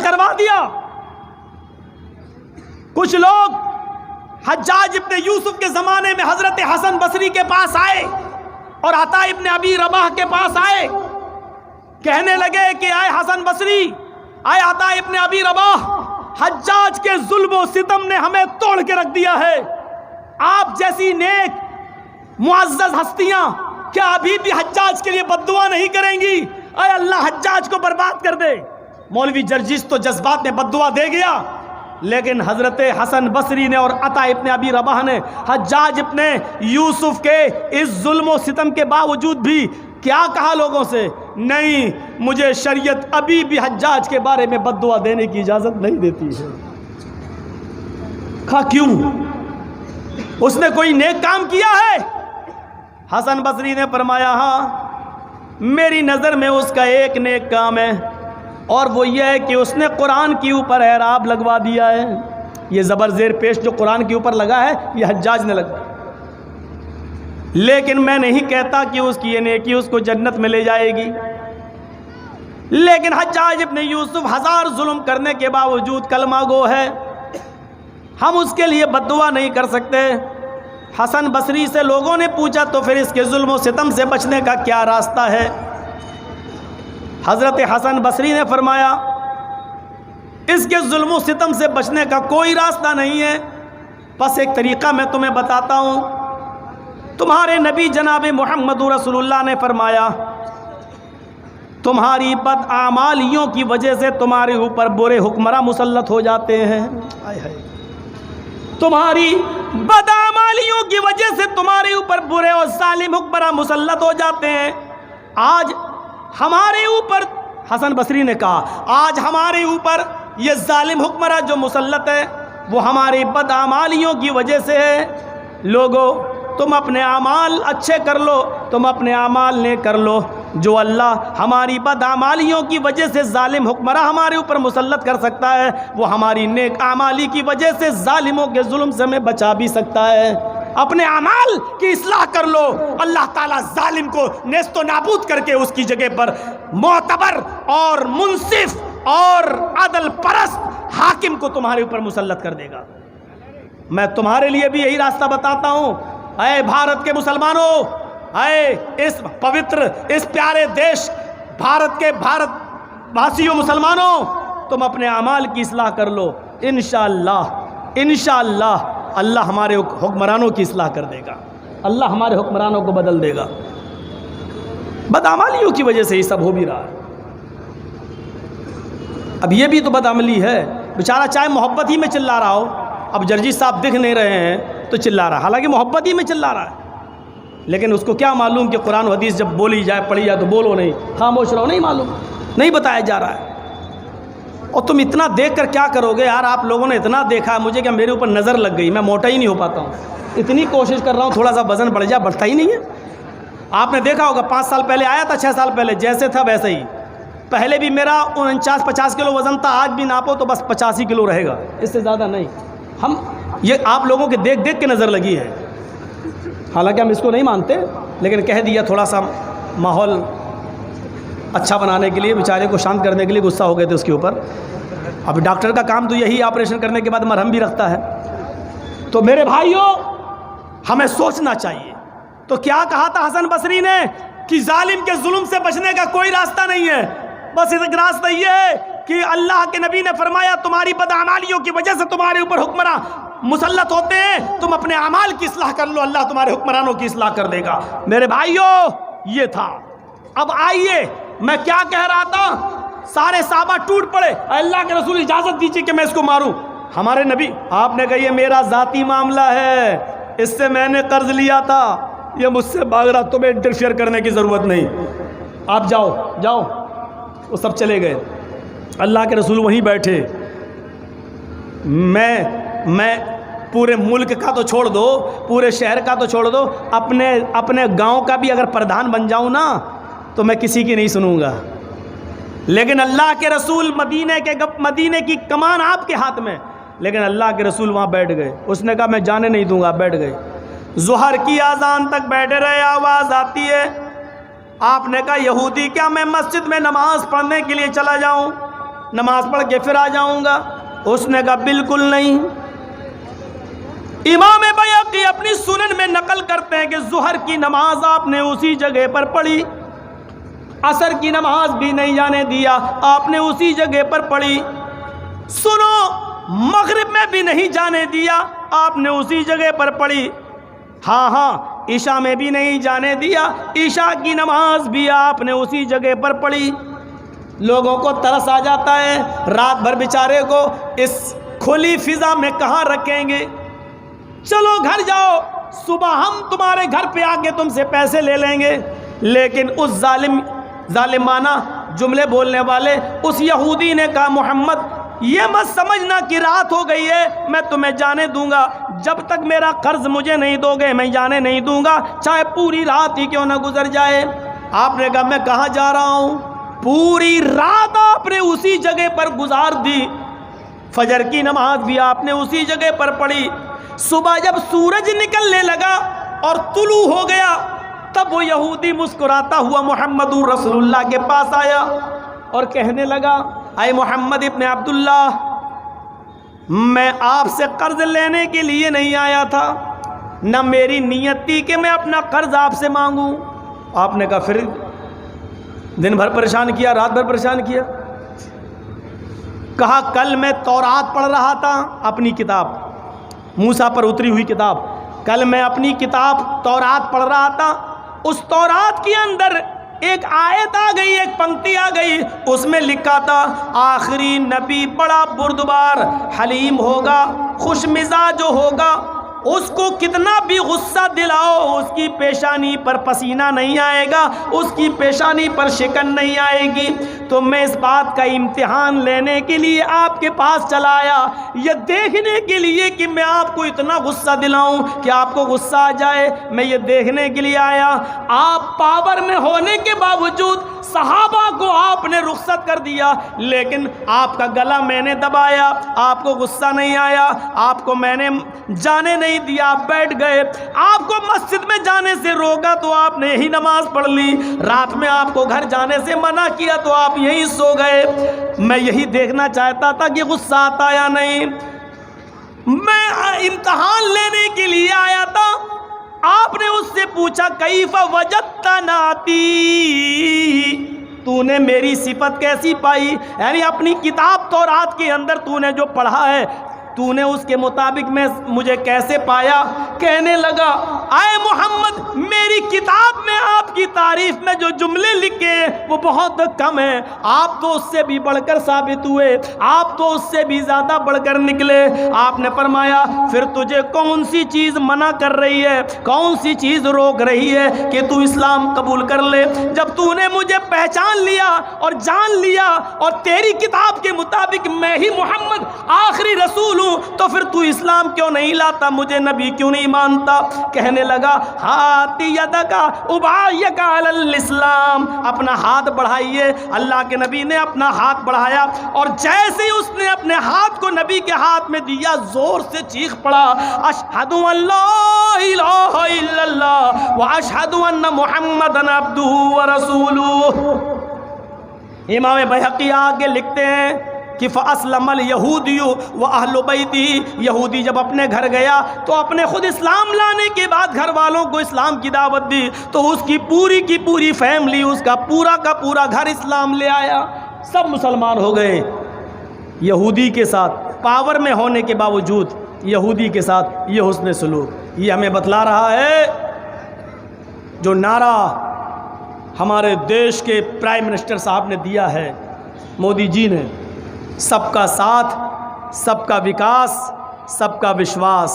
کروا دیا۔ کچھ لوگ حجاج ابن یوسف کے زمانے میں حضرت حسن بصری کے پاس آئے اور عطا ابن ابی رباح کے پاس آئے، کہنے لگے کہ اے حسن بصری، اے عطا ابن ابی رباح، حجاج کے ظلم و ستم نے ہمیں توڑ کے رکھ دیا ہے، آپ جیسی نیک معزز ہستیاں کیا ابھی بھی حجاج کے لیے بد دعا نہیں کریں گی؟ اے اللہ حجاج کو برباد کر دے۔ مولوی جرجیس تو جذبات میں بد دعا دے گیا، لیکن حضرت حسن بصری نے اور عطا ابن ابی رباح نے حجاج ابن یوسف کے اس ظلم و ستم کے باوجود بھی کیا کہا لوگوں سے؟ نہیں، مجھے شریعت ابھی بھی حجاج کے بارے میں بد دعا دینے کی اجازت نہیں دیتی ہے۔ کہا کیوں؟ اس نے کوئی نیک کام کیا ہے؟ حسن بصری نے فرمایا ہاں، میری نظر میں اس کا ایک نیک کام ہے، اور وہ یہ ہے کہ اس نے قرآن کے اوپر اعراب لگوا دیا ہے۔ یہ زبر زیر پیش جو قرآن کے اوپر لگا ہے یہ حجاج نے لگوایا، لیکن میں نہیں کہتا کہ اس کی یہ نیکی اس کو جنت میں لے جائے گی۔ لیکن حجاج ابن یوسف ہزار ظلم کرنے کے باوجود کلمہ گو ہے، ہم اس کے لیے بد دعا نہیں کر سکتے۔ حسن بصری سے لوگوں نے پوچھا تو پھر اس کے ظلم و ستم سے بچنے کا کیا راستہ ہے؟ حضرت حسن بصری نے فرمایا اس کے ظلم و ستم سے بچنے کا کوئی راستہ نہیں ہے، بس ایک طریقہ میں تمہیں بتاتا ہوں۔ تمہارے نبی جناب محمد رسول اللہ نے فرمایا تمہاری بد اعمالیوں کی وجہ سے تمہارے اوپر برے حکمراں مسلط ہو جاتے ہیں۔ تمہاری بد اعمالیوں کی وجہ سے تمہارے اوپر برے اور ظالم حکمراں مسلط ہو جاتے ہیں۔ آج ہمارے اوپر، حسن بصری نے کہا، آج ہمارے اوپر یہ ظالم حکمراں جو مسلط ہے وہ ہماری بد اعمالیوں کی وجہ سے ہے۔ لوگو تم اپنے اعمال اچھے کر لو، تم اپنے اعمال نیک کر لو، جو اللہ ہماری بد اعمالیوں کی وجہ سے ظالم حکمراں ہمارے اوپر مسلط کر سکتا ہے، وہ ہماری نیک اعمالی کی وجہ سے ظالموں کے ظلم سے ہمیں بچا بھی سکتا ہے۔ اپنے اعمال کی اصلاح کر لو، اللہ تعالیٰ ظالم کو نیست و نابود کر کے اس کی جگہ پر معتبر اور منصف اور عدل پرست حاکم کو تمہارے اوپر مسلط کر دے گا۔ میں تمہارے لیے بھی یہی راستہ بتاتا ہوں، اے بھارت کے مسلمانوں، اے اس پوتر اس پیارے دیش بھارت کے بھارت واسیوں مسلمانوں، تم اپنے اعمال کی اصلاح کر لو، انشاءاللہ اللہ ہمارے حکمرانوں کی اصلاح کر دے گا، اللہ ہمارے حکمرانوں کو بدل دے گا۔ بدعمالیوں کی وجہ سے یہ سب ہو بھی رہا ہے۔ اب یہ بھی تو بدعملی ہے، بیچارہ چاہے محبت ہی میں چلا رہا ہو، اب جرجیس صاحب دکھ نہیں رہے ہیں تو چلا رہا ہے، حالانکہ محبت ہی میں چلا رہا ہے، لیکن اس کو کیا معلوم کہ قرآن و حدیث جب بولی جائے پڑھی جائے تو بولو نہیں، خاموش رہو، نہیں معلوم، نہیں بتایا جا رہا ہے۔ اور تم اتنا دیکھ کر کیا کرو گے یار؟ آپ لوگوں نے اتنا دیکھا ہے مجھے کہ میرے اوپر نظر لگ گئی، میں موٹا ہی نہیں ہو پاتا ہوں، اتنی کوشش کر رہا ہوں تھوڑا سا وزن بڑھ جائے، بڑھتا ہی نہیں ہے۔ آپ نے دیکھا ہوگا 5 سال پہلے آیا تھا، 6 سال پہلے جیسے تھا ویسے ہی، پہلے بھی میرا 49-50 کلو وزن تھا، آج بھی ناپو تو بس 85 کلو رہے گا، اس سے زیادہ نہیں۔ ہم یہ آپ لوگوں کے دیکھ دیکھ کے نظر لگی ہے، حالانکہ ہم اس کو نہیں مانتے، لیکن کہہ دیا تھوڑا سا ماحول اچھا بنانے کے لیے، بیچارے کو شانت کرنے کے لیے، غصہ ہو گئے تھے اس کے اوپر۔ اب ڈاکٹر کا کام تو یہی، آپریشن کرنے کے بعد مرہم بھی رکھتا ہے۔ تو میرے بھائیوں ہمیں سوچنا چاہیے۔ تو کیا کہا تھا حسن بصری نے کہ ظالم کے ظلم سے بچنے کا کوئی راستہ نہیں ہے، بس ایک راستہ یہ ہے کہ اللہ کے نبی نے فرمایا تمہاری بدعمالیوں کی وجہ سے تمہارے اوپر حکمراں مسلط ہوتے ہیں، تم اپنے اعمال کی اصلاح کر لو، اللہ تمہارے حکمرانوں کی اصلاح کر دے گا۔ میرے بھائیوں یہ تھا۔ اب آئیے میں کیا کہہ رہا تھا، سارے صحابہ ٹوٹ پڑے، اللہ کے رسول اجازت دیجیے کہ میں اس کو ماروں۔ ہمارے نبی آپ نے کہا یہ میرا ذاتی معاملہ ہے، اس سے میں نے قرض لیا تھا، یہ مجھ سے بھاگ رہا، تمہیں انٹرفیئر کرنے کی ضرورت نہیں، آپ جاؤ جاؤ۔ وہ سب چلے گئے، اللہ کے رسول وہیں بیٹھے۔ میں پورے ملک کا تو چھوڑ دو، پورے شہر کا تو چھوڑ دو، اپنے گاؤں کا بھی اگر پردھان بن جاؤں نا تو میں کسی کی نہیں سنوں گا، لیکن اللہ کے رسول مدینے کی کمان آپ کے ہاتھ میں، لیکن اللہ کے رسول وہاں بیٹھ گئے۔ اس نے کہا میں جانے نہیں دوں گا، بیٹھ گئے۔ ظہر کی اذان تک بیٹھے رہے، آواز آتی ہے، آپ نے کہا یہودی کیا میں مسجد میں نماز پڑھنے کے لیے چلا جاؤں؟ نماز پڑھ کے پھر آ جاؤں گا؟ اس نے کہا بالکل نہیں۔ امام بیہقی اپنی سنن میں نقل کرتے ہیں کہ ظہر کی نماز آپ نے اسی جگہ پر پڑھی، عصر کی نماز بھی نہیں جانے دیا، آپ نے اسی جگہ پر پڑھی، سنو مغرب میں بھی نہیں جانے دیا، آپ نے اسی جگہ پر پڑھی، ہاں عشاء میں بھی نہیں جانے دیا، عشاء کی نماز بھی آپ نے اسی جگہ پر پڑھی۔ لوگوں کو ترس آ جاتا ہے، رات بھر بیچارے کو اس کھلی فضا میں کہاں رکھیں گے، چلو گھر جاؤ، صبح ہم تمہارے گھر پہ آ کے تم سے پیسے لے لیں گے۔ لیکن اس ظالمانہ جملے بولنے والے اس یہودی نے کہا محمد یہ مت سمجھنا کہ رات ہو گئی ہے میں تمہیں جانے دوں گا، جب تک میرا قرض مجھے نہیں دو گے میں جانے نہیں دوں گا، چاہے پوری رات ہی کیوں نہ گزر جائے۔ آپ نے کہا میں کہاں جا رہا ہوں؟ پوری رات آپ نے اسی جگہ پر گزار دی، فجر کی نماز بھی آپ نے اسی جگہ پر پڑھی، صبح جب سورج نکلنے لگا اور طلوع ہو گیا تب وہ یہودی مسکراتا ہوا محمد رسول اللہ کے پاس آیا اور کہنے لگا اے محمد ابن عبداللہ، میں آپ سے قرض لینے کے لیے نہیں آیا تھا، نہ میری نیت تھی کہ میں اپنا قرض آپ سے مانگوں۔ آپ نے کہا پھر دن بھر پریشان کیا، رات بھر پریشان کیا؟ کہا کل میں تورات پڑھ رہا تھا، اپنی کتاب موسیٰ پر اتری ہوئی کتاب، کل میں اپنی کتاب تورات پڑھ رہا تھا، اس تورات کے اندر ایک آیت آ گئی، ایک پنکتی آ گئی، اس میں لکھا تھا آخری نبی بڑا بردبار حلیم ہوگا، خوش مزاج جو ہوگا، اس کو کتنا بھی غصہ دلاؤ اس کی پیشانی پر پسینہ نہیں آئے گا، اس کی پیشانی پر شکن نہیں آئے گی۔ تو میں اس بات کا امتحان لینے کے لیے آپ کے پاس چلا آیا، یہ دیکھنے کے لیے کہ میں آپ کو اتنا غصہ دلاؤں کہ آپ کو غصہ آ جائے، میں یہ دیکھنے کے لیے آیا آپ پاور میں ہونے کے باوجود صحابہ کو آپ نے رخصت کر دیا، لیکن آپ کا گلا میں نے دبایا، آپ کو غصہ نہیں آیا، آپ کو میں نے جانے نہیں دیا، آپ بیٹھ گئے، آپ کو مسجد میں جانے سے روکا تو آپ نے یہی نماز پڑھ لی، رات میں آپ کو گھر جانے سے منع کیا تو آپ یہی سو گئے۔ میں یہی دیکھنا چاہتا تھا کہ غصہ آتا یا نہیں، میں امتحان لینے کے لیے آیا تھا۔ آپ نے اس سے پوچھا کیف وجدت نعتی، تو نے میری صفت کیسی پائی، یعنی اپنی کتاب تورات کے اندر تو نے جو پڑھا ہے تو نے اس کے مطابق میں مجھے کیسے پایا؟ کہنے لگا اے محمد میری کتاب میں آپ کی تعریف میں جو جملے لکھے ہیں وہ بہت کم ہیں، آپ تو اس سے بھی بڑھ کر ثابت ہوئے، آپ تو اس سے بھی زیادہ بڑھ کر نکلے۔ آپ نے فرمایا پھر تجھے کون سی چیز منع کر رہی ہے، کون سی چیز روک رہی ہے کہ تو اسلام قبول کر لے؟ جب تو نے مجھے پہچان لیا اور جان لیا اور تیری کتاب کے مطابق میں ہی محمد آخری رسول تو پھر تو اسلام کیوں نہیں لاتا، مجھے نبی کیوں نہیں مانتا؟ کہنے لگا ہاتی یدکا ابایکا علی الاسلام، اپنا ہاتھ بڑھائیے۔ اللہ کے نبی نے اپنا ہاتھ بڑھایا اور جیسے ہی اس نے اپنے ہاتھ کو نبی کے ہاتھ میں دیا زور سے چیخ پڑا اشہد ان لا الہ الا اللہ واشہد ان محمدن عبدہ ورسولہ۔ امام بیہقی آگے لکھتے ہیں کہ فَأَسْلَمَ الْيَهُودِيُّ وَأَهْلُ بَيْتِهِ، یہودی جب اپنے گھر گیا تو اپنے خود اسلام لانے کے بعد گھر والوں کو اسلام کی دعوت دی تو اس کی پوری فیملی، اس کا پورا گھر اسلام لے آیا، سب مسلمان ہو گئے۔ یہودی کے ساتھ پاور میں ہونے کے باوجود یہودی کے ساتھ یہ حسن سلوک، یہ ہمیں بتلا رہا ہے جو نعرہ ہمارے دیش کے پرائم منسٹر صاحب نے دیا ہے، مودی جی نے، سب کا ساتھ، سب کا وکاس، سب کا وشواس۔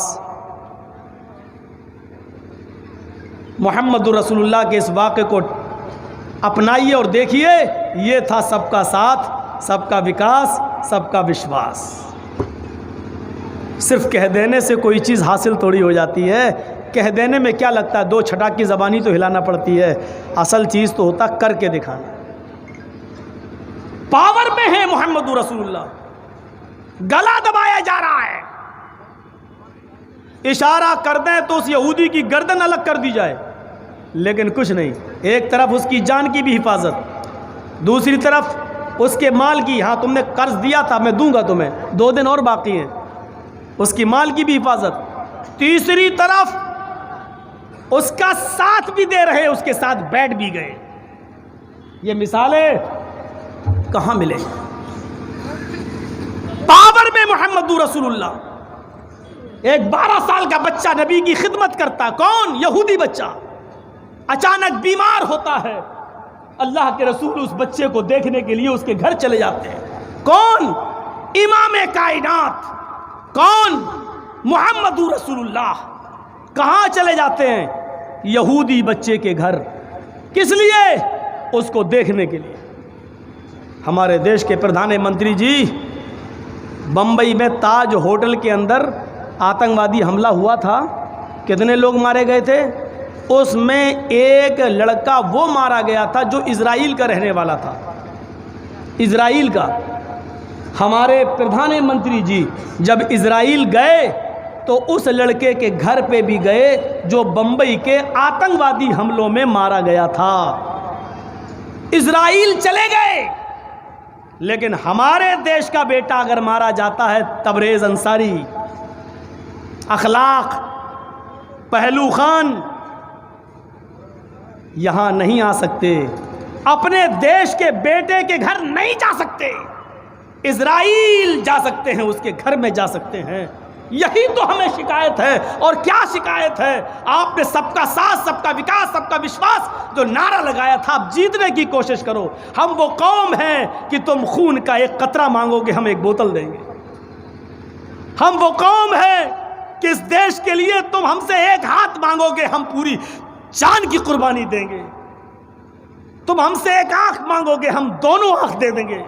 محمد رسول اللہ کے اس واقعے کو اپنائیے اور دیکھیے، یہ تھا سب کا ساتھ، سب کا وکاس، سب کا وشواس۔ صرف کہہ دینے سے کوئی چیز حاصل تھوڑی ہو جاتی ہے، کہہ دینے میں کیا لگتا ہے، دو چھٹاک کی زبانی تو ہلانا پڑتی ہے، اصل چیز تو ہوتا کر کے دکھانا۔ پاور میں ہے محمد رسول اللہ، گلا دبایا جا رہا ہے، اشارہ کر دیں تو اس یہودی کی گردن الگ کر دی جائے، لیکن کچھ نہیں۔ ایک طرف اس کی جان کی بھی حفاظت، دوسری طرف اس کے مال کی، ہاں تم نے قرض دیا تھا میں دوں گا تمہیں، 2 دن اور باقی ہیں، اس کی مال کی بھی حفاظت، تیسری طرف اس کا ساتھ بھی دے رہے، اس کے ساتھ بیٹھ بھی گئے۔ یہ مثالیں کہاں ملے؟ پاور میں محمد رسول اللہ۔ ایک 12 سال کا بچہ نبی کی خدمت کرتا، کون؟ یہودی بچہ، اچانک بیمار ہوتا ہے، اللہ کے رسول اس بچے کو دیکھنے کے لیے اس کے گھر چلے جاتے ہیں۔ کون؟ امام کائنات، کون؟ محمد رسول اللہ۔ کہاں چلے جاتے ہیں؟ یہودی بچے کے گھر۔ کس لیے؟ اس کو دیکھنے کے لیے۔ ہمارے دیش کے پردھان منتری جی، بمبئی میں تاج ہوٹل کے اندر آتنکوادی حملہ ہوا تھا، کتنے لوگ مارے گئے تھے؟ اس میں ایک لڑکا وہ مارا گیا تھا جو اسرائیل کا رہنے والا تھا، اسرائیل کا۔ ہمارے پردھان منتری جی جب اسرائیل گئے تو اس لڑکے کے گھر پہ بھی گئے جو بمبئی کے آتنکوادی حملوں میں مارا گیا تھا۔ اسرائیل چلے گئے، لیکن ہمارے دیش کا بیٹا اگر مارا جاتا ہے، تبریز انصاری، اخلاق، پہلو خان، یہاں نہیں آ سکتے، اپنے دیش کے بیٹے کے گھر نہیں جا سکتے، اسرائیل جا سکتے ہیں، اس کے گھر میں جا سکتے ہیں۔ یہی تو ہمیں شکایت ہے۔ اور کیا شکایت ہے؟ آپ نے سب کا ساتھ، سب کا وکاس، سب کا وشواس جو نعرہ لگایا تھا، اب جیتنے کی کوشش کرو۔ ہم وہ قوم ہیں کہ تم خون کا ایک قطرہ مانگو گے، ہم ایک بوتل دیں گے۔ ہم وہ قوم ہیں کہ اس دیش کے لیے تم ہم سے ایک ہاتھ مانگو گے، ہم پوری جان کی قربانی دیں گے۔ تم ہم سے ایک آنکھ مانگو گے، ہم دونوں آنکھ دے دیں گے۔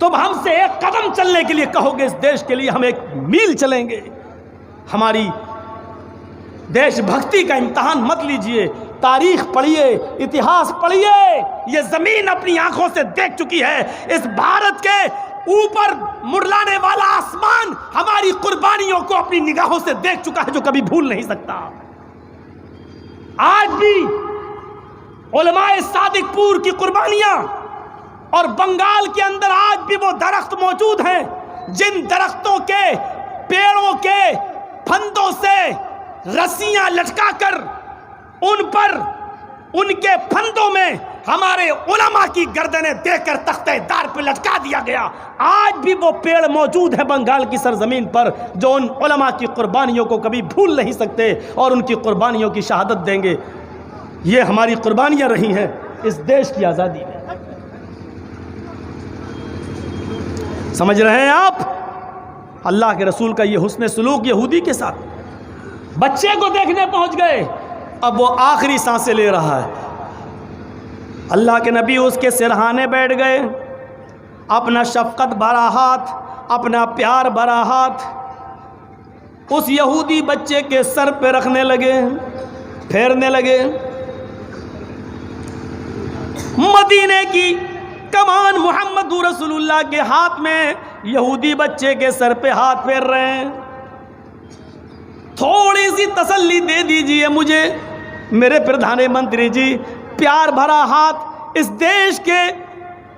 تم ہم سے ایک قدم چلنے کے لیے کہو گے، اس دیش کے لیے ہم ایک میل چلیں گے۔ ہماری دیش بھکتی کا امتحان مت لیجئے، تاریخ پڑھیے، اتہاس پڑھیے۔ یہ زمین اپنی آنکھوں سے دیکھ چکی ہے، اس بھارت کے اوپر مڑلانے والا آسمان ہماری قربانیوں کو اپنی نگاہوں سے دیکھ چکا ہے، جو کبھی بھول نہیں سکتا۔ آج بھی علماء صادق پور کی قربانیاں، اور بنگال کے اندر آج بھی وہ درخت موجود ہیں جن درختوں کے پیڑوں کے پھندوں سے رسیاں لٹکا کر ان پر، ان کے پھندوں میں ہمارے علماء کی گردنیں دیکھ کر تختہ دار پہ لٹکا دیا گیا۔ آج بھی وہ پیڑ موجود ہیں بنگال کی سرزمین پر جو ان علماء کی قربانیوں کو کبھی بھول نہیں سکتے اور ان کی قربانیوں کی شہادت دیں گے۔ یہ ہماری قربانیاں رہی ہیں اس دیش کی آزادی میں۔ سمجھ رہے ہیں آپ؟ اللہ کے رسول کا یہ حسن سلوک یہودی کے ساتھ، بچے کو دیکھنے پہنچ گئے، اب وہ آخری سانسیں لے رہا ہے، اللہ کے نبی اس کے سرہانے بیٹھ گئے، اپنا شفقت بھرا ہاتھ، اپنا پیار بھرا ہاتھ اس یہودی بچے کے سر پہ رکھنے لگے، پھیرنے لگے۔ مدینے کی کمان محمد رسول اللہ کے ہاتھ میں، یہودی بچے کے سر پہ ہاتھ پھیر رہے ہیں۔ تھوڑی سی تسلی دے دیجئے مجھے میرے پردھان منتری جی، پیار بھرا ہاتھ اس دیش کے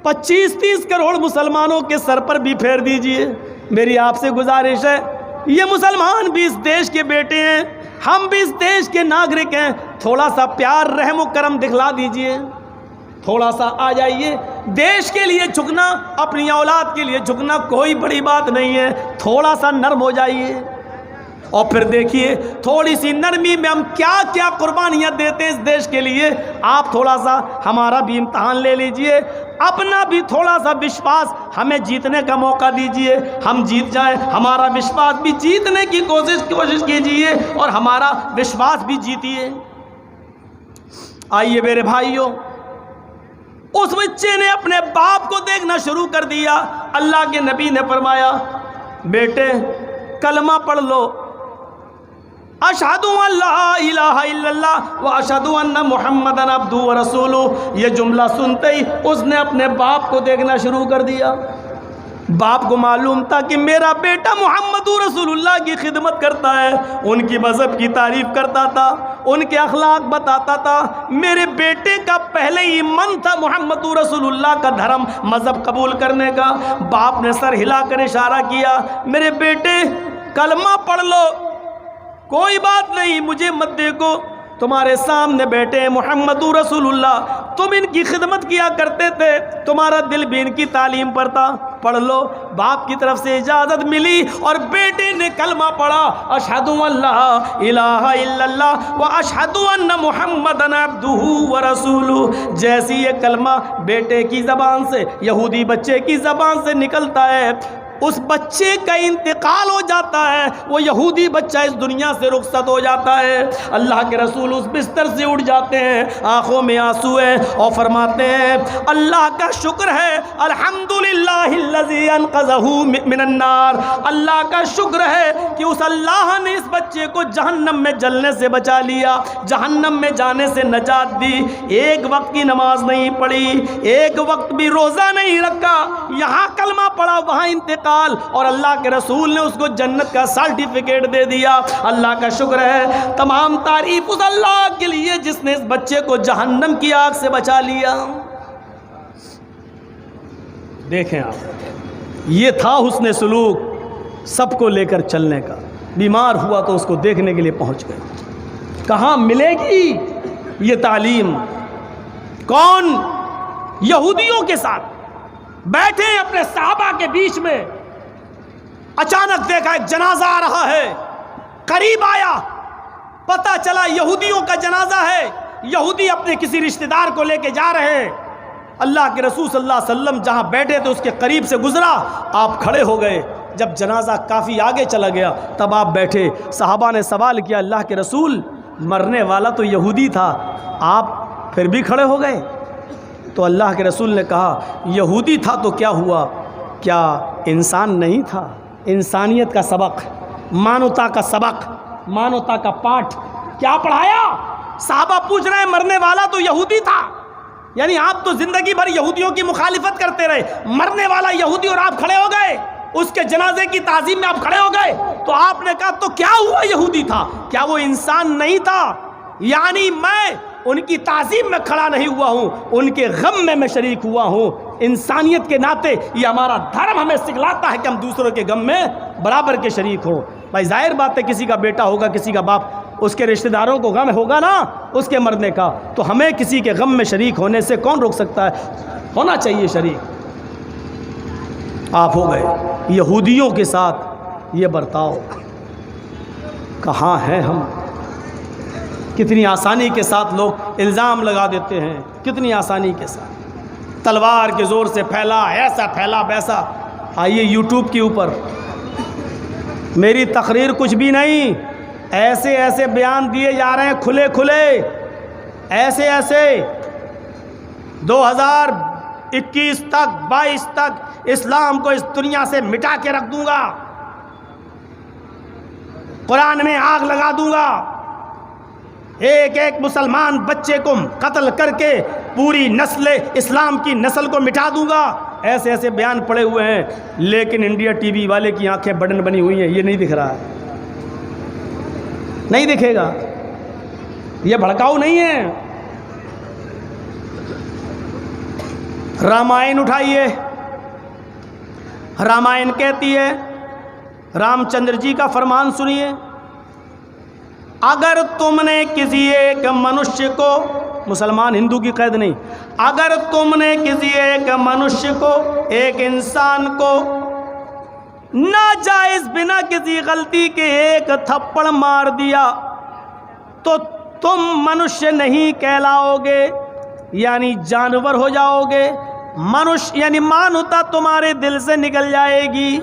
25-30 کروڑ مسلمانوں کے سر پر بھی پھیر دیجئے۔ میری آپ سے گزارش ہے، یہ مسلمان بھی اس دیش کے بیٹے ہیں، ہم بھی اس دیش کے ناگرک ہیں، تھوڑا سا پیار رحم و کرم دکھلا دیجئے، تھوڑا سا آ جائیے۔ دیش کے لیے جھکنا، اپنی اولاد کے لیے جھکنا کوئی بڑی بات نہیں ہے، تھوڑا سا نرم ہو جائیے اور پھر دیکھیے تھوڑی سی نرمی میں ہم کیا کیا قربانیاں دیتے ہیں اس دیش کے لیے۔ آپ تھوڑا سا ہمارا بھی امتحان لے لیجئے، اپنا بھی تھوڑا سا وشواس ہمیں جیتنے کا موقع دیجئے، ہم جیت جائیں، ہمارا وشواس بھی جیتنے کی کوشش کیجئے اور ہمارا وشواس بھی جیتیے۔ آئیے میرے بھائیوں، اس بچے نے اپنے باپ کو دیکھنا شروع کر دیا۔ اللہ کے نبی نے فرمایا، بیٹے کلمہ پڑھ لو، اشہد ان لا الہ الا اللہ و اشہد ان محمد عبدہ و رسولہ۔ یہ جملہ سنتے ہی اس نے اپنے باپ کو دیکھنا شروع کر دیا۔ باپ کو معلوم تھا کہ میرا بیٹا محمد رسول اللہ کی خدمت کرتا ہے، ان کی مذہب کی تعریف کرتا تھا، ان کے اخلاق بتاتا تھا۔ میرے بیٹے کا پہلے ہی من تھا محمد رسول اللہ کا دھرم مذہب قبول کرنے کا۔ باپ نے سر ہلا کر اشارہ کیا، میرے بیٹے کلمہ پڑھ لو، کوئی بات نہیں، مجھے مت دیکھو، تمہارے سامنے بیٹے ہیں محمد رسول اللہ، تم ان کی خدمت کیا کرتے تھے، تمہارا دل بھی ان کی تعلیم پر تھا، پڑھ لو۔ باپ کی طرف سے اجازت ملی اور بیٹے نے کلمہ پڑھا، اشہد ان لا الہ الا اللہ و اشہد ان محمدن عبدہ ورسولہ۔ جیسی یہ کلمہ بیٹے کی زبان سے، یہودی بچے کی زبان سے نکلتا ہے، اس بچے کا انتقال ہو جاتا ہے، وہ یہودی بچہ اس دنیا سے رخصت ہو جاتا ہے۔ اللہ کے رسول اس بستر سے اٹھ جاتے ہیں، آنکھوں میں آنسو ہیں، اور فرماتے ہیں اللہ کا شکر ہے، الحمدللہ الذی انقذہ من النار، اللہ کا شکر ہے کہ اس اللہ نے اس بچے کو جہنم میں جلنے سے بچا لیا، جہنم میں جانے سے نجات دی۔ ایک وقت کی نماز نہیں پڑھی، ایک وقت بھی روزہ نہیں رکھا، یہاں کلمہ پڑھا، وہاں انتقال، اور اللہ کے رسول نے اس کو جنت کا سرٹیفکیٹ دے دیا۔ اللہ کا شکر ہے، تمام تعریف اس اللہ کے لیے جس نے اس بچے کو جہنم کی آگ سے بچا لیا۔ دیکھیں آپ، یہ تھا حسن سلوک، سب کو لے کر چلنے کا۔ بیمار ہوا تو اس کو دیکھنے کے لیے پہنچ گئے۔ کہاں ملے گی یہ تعلیم؟ کون؟ یہودیوں کے ساتھ بیٹھے اپنے صحابہ کے بیچ میں، اچانک دیکھا ایک جنازہ آ رہا ہے، قریب آیا، پتہ چلا یہودیوں کا جنازہ ہے، یہودی اپنے کسی رشتہ دار کو لے کے جا رہے ہیں۔ اللہ کے رسول صلی اللہ علیہ وسلم جہاں بیٹھے تھے اس کے قریب سے گزرا، آپ کھڑے ہو گئے۔ جب جنازہ کافی آگے چلا گیا تب آپ بیٹھے۔ صحابہ نے سوال کیا، اللہ کے رسول مرنے والا تو یہودی تھا، آپ پھر بھی کھڑے ہو گئے؟ تو اللہ کے رسول نے کہا یہودی تھا تو کیا ہوا، کیا انسان نہیں تھا؟ انسانیت کا سبق، مانوتا کا سبق، مانوتا کا پاٹھ کیا پڑھایا؟ صحابہ پوچھ رہے ہیں مرنے والا تو یہودی تھا، یعنی آپ تو زندگی بھر یہودیوں کی مخالفت کرتے رہے، مرنے والا یہودی اور آپ کھڑے ہو گئے، اس کے جنازے کی تعظیم میں آپ کھڑے ہو گئے۔ تو آپ نے کہا تو کیا ہوا یہودی تھا، کیا وہ انسان نہیں تھا؟ یعنی میں ان کی تعظیم میں کھڑا نہیں ہوا ہوں، ان کے غم میں میں شریک ہوا ہوں۔ انسانیت کے ناطے یہ ہمارا دھرم ہمیں سکھلاتا ہے کہ ہم دوسروں کے غم میں برابر کے شریک ہوں۔ بھائی ظاہر بات ہے کسی کا بیٹا ہوگا، کسی کا باپ، اس کے رشتہ داروں کو غم ہوگا نا اس کے مرنے کا، تو ہمیں کسی کے غم میں شریک ہونے سے کون روک سکتا ہے؟ ہونا چاہیے شریک۔ آپ ہو گئے یہودیوں کے ساتھ یہ برتاؤ۔ کہاں ہیں ہم؟ کتنی آسانی کے ساتھ لوگ الزام لگا دیتے ہیں، کتنی آسانی کے ساتھ تلوار کے زور سے پھیلا، ایسا پھیلا ویسا۔ آئیے یوٹیوب کے اوپر میری تقریر کچھ بھی نہیں، ایسے ایسے بیان دیے جا رہے ہیں کھلے کھلے، ایسے ایسے 2021 تک 22 تک اسلام کو اس دنیا سے مٹا کے رکھ دوں گا، قرآن میں آگ لگا دوں گا، ایک ایک مسلمان بچے کو قتل کر کے پوری نسل اسلام کی نسل کو مٹا دوں گا، ایسے ایسے بیان پڑے ہوئے ہیں۔ لیکن انڈیا ٹی وی والے کی آنکھیں بٹن بنی ہوئی ہیں، یہ نہیں دکھ رہا ہے، نہیں دکھے گا، یہ بھڑکاؤ نہیں ہے۔ رامائن اٹھائیے، رامائن کہتی ہے، رام چندر جی کا فرمان سنیے، اگر تم نے کسی ایک منشیہ کو، مسلمان ہندو کی قید نہیں، اگر تم نے کسی ایک منشیہ کو، ایک انسان کو ناجائز بنا کسی غلطی کے ایک تھپڑ مار دیا تو تم منشیہ نہیں کہلاؤ گے، یعنی جانور ہو جاؤ گے۔ منشیہ یعنی مانوتا تمہارے دل سے نکل جائے گی۔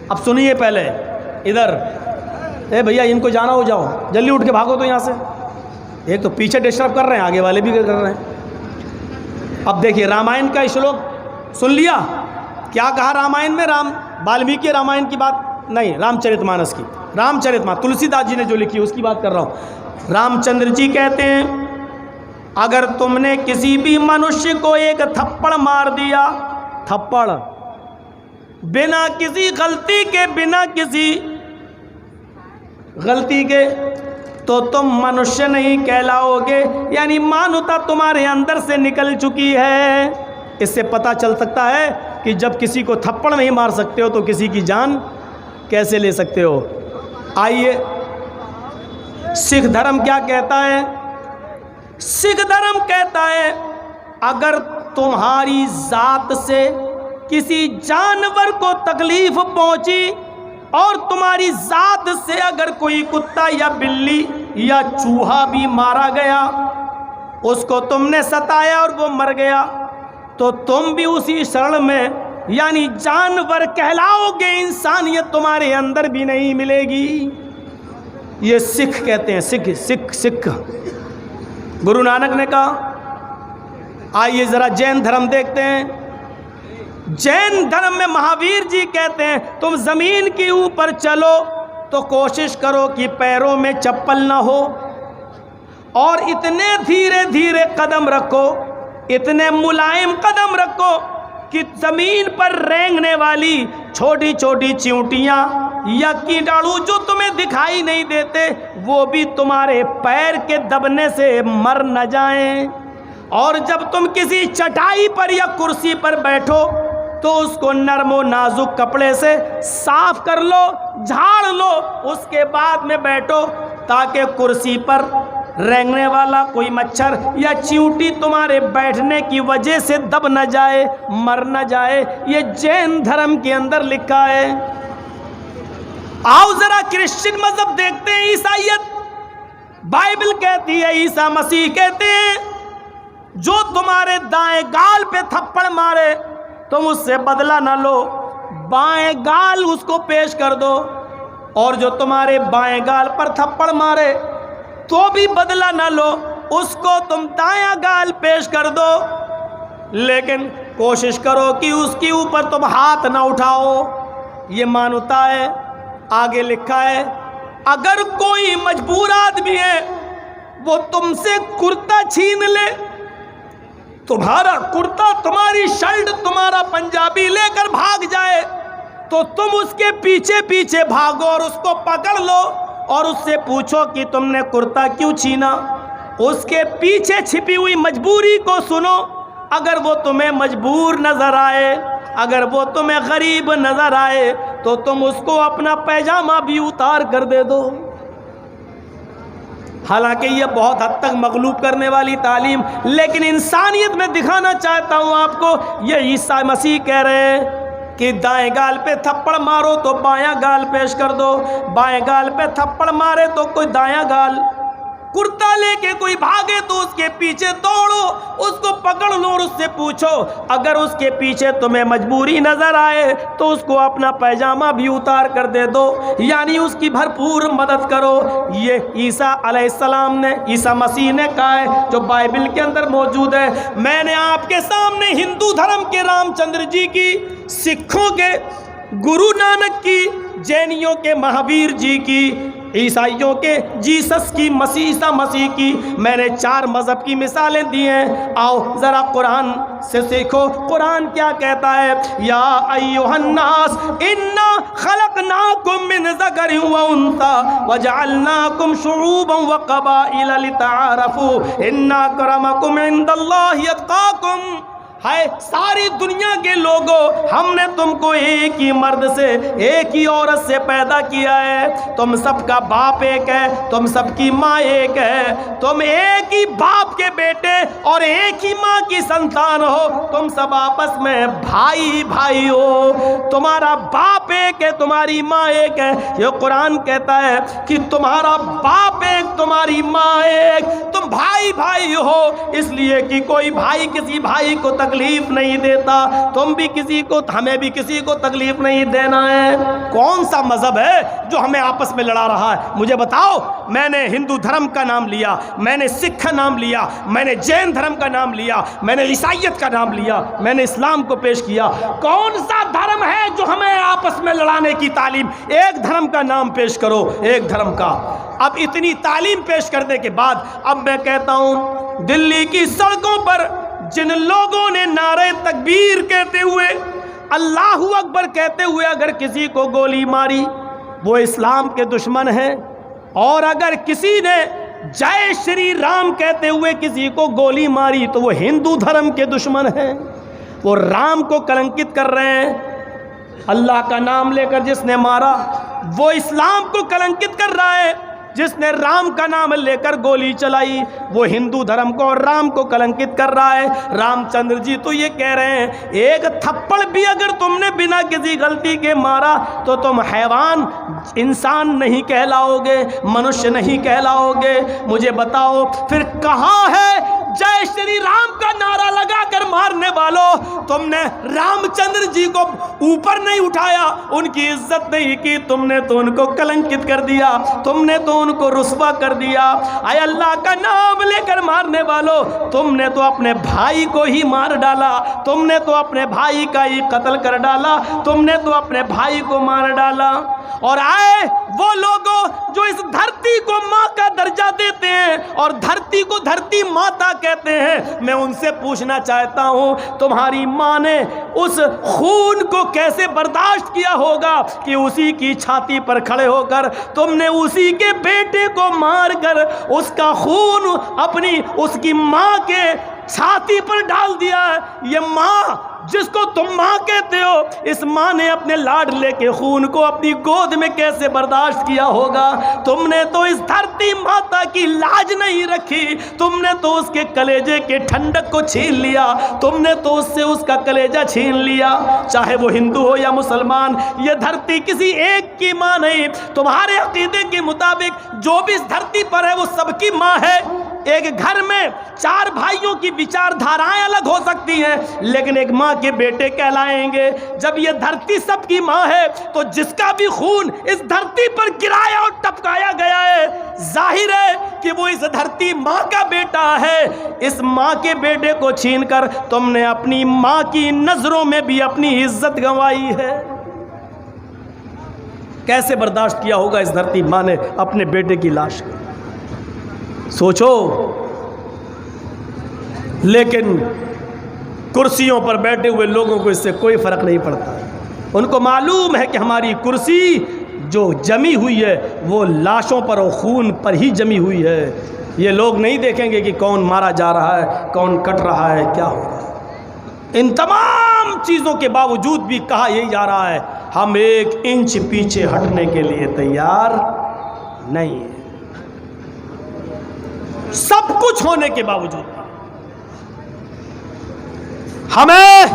اب سنیے پہلے ادھر، اے بھیا ان کو جانا ہو جاؤ، جلدی اٹھ کے بھاگو تو یہاں سے، ایک تو پیچھے ڈسٹرب کر رہے ہیں، آگے والے بھی کر رہے ہیں۔ اب دیکھیے رامائن کا شلوک سن لیا، کیا کہا رامائن میں؟ رام والمیکی رامائن کی بات نہیں، رام چرت مانس کی، رام چرت مانس تلسی داس جی نے جو لکھی اس کی بات کر رہا ہوں۔ رام چندر جی کہتے ہیں اگر تم نے کسی بھی منشیہ کو ایک تھپڑ مار دیا، تھپڑ بنا کسی غلطی کے، بنا کسی غلطی کے، تو تم منشیہ نہیں کہلاؤ گے، یعنی مانوتا تمہارے اندر سے نکل چکی ہے۔ اس سے پتہ چل سکتا ہے کہ جب کسی کو تھپڑ نہیں مار سکتے ہو تو کسی کی جان کیسے لے سکتے ہو۔ آئیے سکھ دھرم کیا کہتا ہے؟ سکھ دھرم کہتا ہے اگر تمہاری ذات سے کسی جانور کو تکلیف پہنچی اور تمہاری ذات سے اگر کوئی کتا یا بلی یا چوہا بھی مارا گیا، اس کو تم نے ستایا اور وہ مر گیا، تو تم بھی اسی شرح میں یعنی جانور کہلاؤ گے، انسانیت تمہارے اندر بھی نہیں ملے گی۔ یہ سکھ کہتے ہیں، سکھ گرو نانک نے کہا۔ آئیے ذرا جین دھرم دیکھتے ہیں۔ جین دھرم میں مہاویر جی کہتے ہیں تم زمین کے اوپر چلو تو کوشش کرو کہ پیروں میں چپل نہ ہو، اور اتنے دھیرے دھیرے قدم رکھو، اتنے ملائم قدم رکھو کہ زمین پر رینگنے والی چھوٹی چھوٹی چیونٹیاں یا کیٹاڑو جو تمہیں دکھائی نہیں دیتے وہ بھی تمہارے پیر کے دبنے سے مر نہ جائیں۔ اور جب تم کسی چٹائی پر یا کرسی پر بیٹھو تو اس کو نرم و نازک کپڑے سے صاف کر لو، جھاڑ لو، اس کے بعد میں بیٹھو تاکہ کرسی پر رینگنے والا کوئی مچھر یا چیونٹی تمہارے بیٹھنے کی وجہ سے دب نہ جائے، مر نہ جائے۔ یہ جین دھرم کے اندر لکھا ہے۔ آؤ ذرا کرسچن مذہب دیکھتے ہیں، عیسائیت۔ بائبل کہتی ہے، عیسیٰ مسیح کہتے ہیں جو تمہارے دائیں گال پہ تھپڑ مارے تم اس سے بدلہ نہ لو، بائیں گال اس کو پیش کر دو، اور جو تمہارے بائیں گال پر تھپڑ مارے تو بھی بدلہ نہ لو، اس کو تم دایاں گال پیش کر دو، لیکن کوشش کرو کہ اس کے اوپر تم ہاتھ نہ اٹھاؤ۔ یہ مانوتا ہے۔ آگے لکھا ہے اگر کوئی مجبور آدمی ہے وہ تم سے کرتا چھین لے، تمہارا کرتا، تمہاری شرٹ، تمہارا پنجابی لے کر بھاگ جائے تو تم اس کے پیچھے پیچھے بھاگو اور اس کو پکڑ لو اور اس سے پوچھو کہ تم نے کرتا کیوں چھینا۔ اس کے پیچھے چھپی ہوئی مجبوری کو سنو۔ اگر وہ تمہیں مجبور نظر آئے، اگر وہ تمہیں غریب نظر آئے تو تم اس کو اپنا پیجامہ بھی اتار کر دے دو۔ حالانکہ یہ بہت حد تک مغلوب کرنے والی تعلیم، لیکن انسانیت میں دکھانا چاہتا ہوں آپ کو۔ یہ عیسیٰ مسیح کہہ رہے ہیں کہ دائیں گال پہ تھپڑ مارو تو بایاں گال پیش کر دو، بائیں گال پہ تھپڑ مارے تو کوئی دایاں گال، کرتا لے کے کوئی بھاگے تو اس کے پیچھے دوڑو، اس کو پکڑ لو اور اس سے پوچھو۔ اگر اس کے پیچھے تمہیں مجبوری نظر آئے تو اس کو اپنا پیجامہ بھی اتار کر دے دو، یعنی اس کی بھرپور مدد کرو۔ یہ عیسیٰ علیہ السلام نے، عیسیٰ مسیح نے کہا ہے، جو بائبل کے اندر موجود ہے۔ میں نے آپ کے سامنے ہندو دھرم کے رام چندر جی کی، سکھوں کے گرو نانک کی، جینیوں کے مہاویر جی کی، عیسائیوں کے جیسس کی، عیسیٰ مسیح کی، میں نے 4 مذہب کی مثالیں دی ہیں۔ آؤ ذرا قرآن سے سیکھو، قرآن کیا کہتا ہے؟ یا ایھا الناس انا خلقناکم من ذکر و انثی وجعلناکم شعوبا وقبائل لتعارفوا ان اکرمکم عند اللہ اتقاکم۔ ہے ساری دنیا کے لوگوں، ہم نے تم کو ایک ہی مرد سے، ایک ہی عورت سے پیدا کیا ہے، تم سب کا باپ ایک ہے، تم سب کی ماں ایک ہے، تم ایک ہی باپ کے بیٹے اور ایک ہی ماں کی سنتان ہو، تم سب آپس میں بھائی بھائی ہو، تمہارا باپ ایک ہے، تمہاری ماں ایک ہے۔ یہ قرآن کہتا ہے کہ تمہارا باپ ایک، تمہاری ماں ایک، تم بھائی بھائی ہو، اس لیے کہ کوئی بھائی کسی بھائی کو تکلیف نہیں دیتا، تم بھی کسی کو، ہمیں بھی کسی کو تکلیف نہیں دینا ہے۔ کون سا مذہب ہے جو ہمیں آپس میں لڑا رہا ہے؟ مجھے بتاؤ۔ میں نے ہندو دھرم کا نام لیا، میں نے سکھ کا نام لیا، میں نے جین دھرم کا نام لیا، میں نے عیسائیت کا نام لیا، میں نے اسلام کو پیش کیا۔ کون سا دھرم ہے جو ہمیں آپس میں لڑانے کی تعلیم؟ ایک دھرم کا نام پیش کرو، ایک دھرم کا۔ اب اتنی تعلیم پیش کرنے کے بعد اب میں کہتا ہوں، دلی کی سڑکوں پر جن لوگوں نے نعرہ تکبیر کہتے ہوئے اللہ اکبر کہتے ہوئے اگر کسی کو گولی ماری وہ اسلام کے دشمن ہیں، اور اگر کسی نے جے شری رام کہتے ہوئے کسی کو گولی ماری تو وہ ہندو دھرم کے دشمن ہیں، وہ رام کو کلنکت کر رہے ہیں۔ اللہ کا نام لے کر جس نے مارا وہ اسلام کو کلنکت کر رہا ہے، جس نے رام کا نام لے کر گولی چلائی وہ ہندو دھرم کو اور رام کو کلنکت کر رہا ہے۔ رام چندر جی تو یہ کہہ رہے ہیں ایک تھپڑ بھی اگر تم نے بنا کسی غلطی کے مارا تو تم حیوان، انسان نہیں کہلاؤ گے، منشیہ نہیں کہلاؤ گے۔ مجھے بتاؤ پھر کہاں ہے جے شری رام کا نعرہ لگا کر مارنے والوں؟ تم نے رام چندر جی کو اوپر نہیں اٹھایا، ان کی عزت نہیں کی، تم نے تو ان کو کلنکت کر دیا، تم نے تو ان کو رسوا کر دیا۔ اے اللہ کا نام لے کر مارنے والوں، تم نے تو اپنے بھائی کو ہی مار ڈالا، تم نے تو اپنے بھائی کا ہی قتل کر ڈالا، تم نے تو اپنے بھائی کو مار ڈالا۔ اور آئے وہ لوگوں جو اس دھرتی کو ماں کا درجہ دیتے ہیں اور دھرتی کو دھرتی ماتا کہتے ہیں، میں ان سے پوچھنا چاہتا ہوں تمہاری ماں نے اس خون کو کیسے برداشت کیا ہوگا کہ اسی کی چھاتی پر کھڑے ہو کر تم نے اسی کے بیٹے کو مار کر اس کا خون اپنی اس کی ماں کے چھاتی پر ڈال دیا ہے۔ یہ ماں جس کو تم ماں کہتے ہو، اس ماں نے اپنے لاڈلے کے خون کو اپنی گود میں کیسے برداشت کیا ہوگا؟ تم نے تو اس دھرتی ماتا کی لاج نہیں رکھی، تم نے تو اس کے کلیجے کے ٹھنڈک کو چھین لیا، تم نے تو اس سے اس کا کلیجہ چھین لیا۔ چاہے وہ ہندو ہو یا مسلمان، یہ دھرتی کسی ایک کی ماں نہیں، تمہارے عقیدے کے مطابق جو بھی اس دھرتی پر ہے وہ سب کی ماں ہے۔ ایک گھر میں 4 بھائیوں کی وچار دھارائیں الگ ہو سکتی ہیں لیکن ایک ماں کے بیٹے کہلائیں گے۔ جب یہ دھرتی سب کی ماں ہے تو جس کا بھی خون اس دھرتی پر گرایا اور ٹپکایا گیا ہے، ظاہر ہے کہ وہ اس دھرتی ماں کا بیٹا ہے۔ اس ماں کے بیٹے کو چھین کر تم نے اپنی ماں کی نظروں میں بھی اپنی عزت گنوائی ہے۔ کیسے برداشت کیا ہوگا اس دھرتی ماں نے اپنے بیٹے کی لاش کو؟ سوچو۔ لیکن کرسیوں پر بیٹھے ہوئے لوگوں کو اس سے کوئی فرق نہیں پڑتا، ان کو معلوم ہے کہ ہماری کرسی جو جمی ہوئی ہے وہ لاشوں پر اور خون پر ہی جمی ہوئی ہے۔ یہ لوگ نہیں دیکھیں گے کہ کون مارا جا رہا ہے، کون کٹ رہا ہے، کیا ہو رہا ہے۔ ان تمام چیزوں کے باوجود بھی کہا یہی جا رہا ہے ہم 1 انچ پیچھے ہٹنے کے لیے تیار نہیں ہیں۔ سب کچھ ہونے کے باوجود ہمیں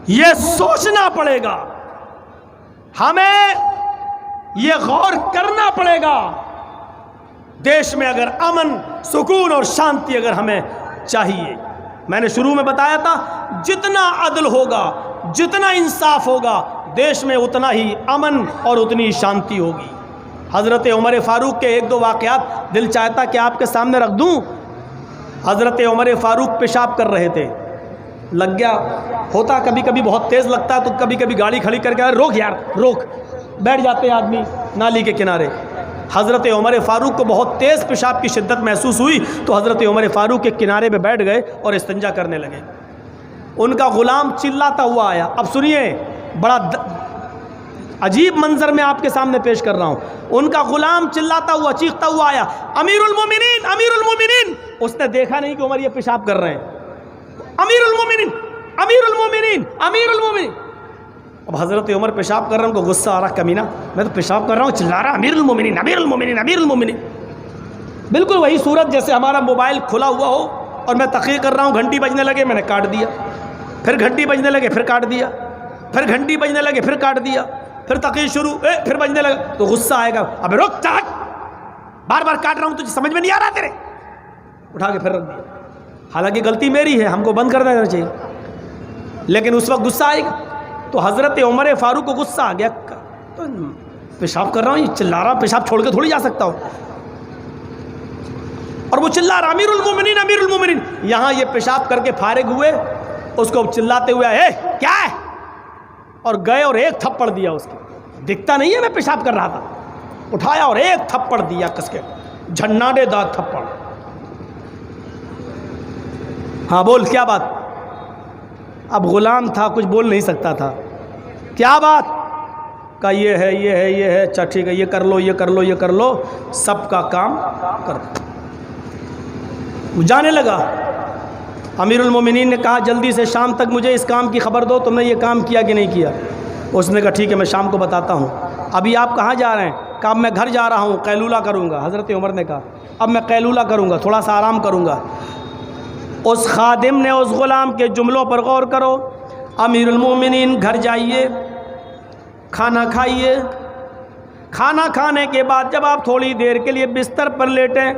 یہ سوچنا پڑے گا، ہمیں یہ غور کرنا پڑے گا، دیش میں اگر امن، سکون اور شانتی اگر ہمیں چاہیے، میں نے شروع میں بتایا تھا جتنا عدل ہوگا، جتنا انصاف ہوگا، دیش میں اتنا ہی امن اور اتنی شانتی ہوگی۔ حضرت عمر فاروق کے 1-2 واقعات دل چاہتا کہ آپ کے سامنے رکھ دوں۔ حضرت عمر فاروق پیشاب کر رہے تھے، لگ گیا، ہوتا کبھی کبھی بہت تیز لگتا ہے تو کبھی کبھی گاڑی کھڑی کر کے روک یار روک، بیٹھ جاتے ہیں آدمی نالی کے کنارے۔ حضرت عمر فاروق کو بہت تیز پیشاب کی شدت محسوس ہوئی تو حضرت عمر فاروق کے کنارے پہ بیٹھ گئے اور استنجا کرنے لگے۔ ان کا غلام چلاتا ہوا آیا۔ اب سنیے، بڑا عجیب منظر میں آپ کے سامنے پیش کر رہا ہوں۔ ان کا غلام چلاتا ہوا، چیختا ہوا آیا، امیر المومنین، امیر المومنین۔ اس نے دیکھا نہیں کہ عمر یہ پیشاب کر رہے ہیں۔ امیر المومنین، امیر المومنین، امیر المومنین۔ اب حضرت عمر پیشاب کر رہے ہیں، ان کو غصہ آ رہا، کمینہ میں تو پیشاب کر رہا ہوں، چلا رہا امیر المومنین، امیر المومنین، امیر المومنین۔ بالکل وہی صورت جیسے ہمارا موبائل کھلا ہوا ہو اور میں تقریر کر رہا ہوں، گھنٹی بجنے لگے میں نے کاٹ دیا، پھر گھنٹی بجنے لگے پھر کاٹ دیا، پھر گھنٹی بجنے لگے پھر کاٹ دیا، پھر تقریر شروع، پھر بجنے لگا تو غصہ آئے گا، اب رک چاٹ، بار بار کاٹ رہا ہوں تجھے سمجھ میں نہیں آ رہا تیرے، اٹھا کے پھر رکھ دیا۔ حالانکہ غلطی میری ہے، ہم کو بند کر دینا چاہیے، لیکن اس وقت غصہ آئے گا۔ تو حضرت عمر فاروق کو غصہ آ گیا، تو پیشاب کر رہا ہوں، یہ چلا رہا، پیشاب چھوڑ کے تھوڑی جا سکتا ہوں، اور وہ چلا رہا امیر المومنین، امیر المومنین۔ یہاں یہ پیشاب کر کے فارغ ہوئے، اس کو چلاتے ہوئے اے کیا ہے، اور گئے اور 1 تھپڑ دیا اس کے۔ دکھتا نہیں ہے میں پیشاب کر رہا تھا، اٹھایا اور 1 تھپڑ دیا کس کے، جھناڈے دار تھپڑ۔ ہاں بول کیا بات؟ اب غلام تھا، کچھ بول نہیں سکتا تھا. کیا بات؟ کہا یہ ہے یہ ہے یہ ہے. اچھا ٹھیک ہے، یہ کر لو یہ کر لو یہ کر لو، سب کا کام کر دو. وہ جانے لگا. امیر المومنین نے کہا جلدی سے شام تک مجھے اس کام کی خبر دو، تم نے یہ کام کیا کہ نہیں کیا. اس نے کہا ٹھیک ہے میں شام کو بتاتا ہوں. ابھی آپ کہاں جا رہے ہیں؟ کہا میں گھر جا رہا ہوں، قیلولہ کروں گا. حضرت عمر نے کہا اب میں قیلولہ کروں گا، تھوڑا سا آرام کروں گا. اس خادم نے اس غلام کے جملوں پر غور کرو. امیر المومنین گھر جائیے، کھانا کھائیے. کھانا کھانے کے بعد جب آپ تھوڑی دیر کے لیے بستر پر لیٹیں،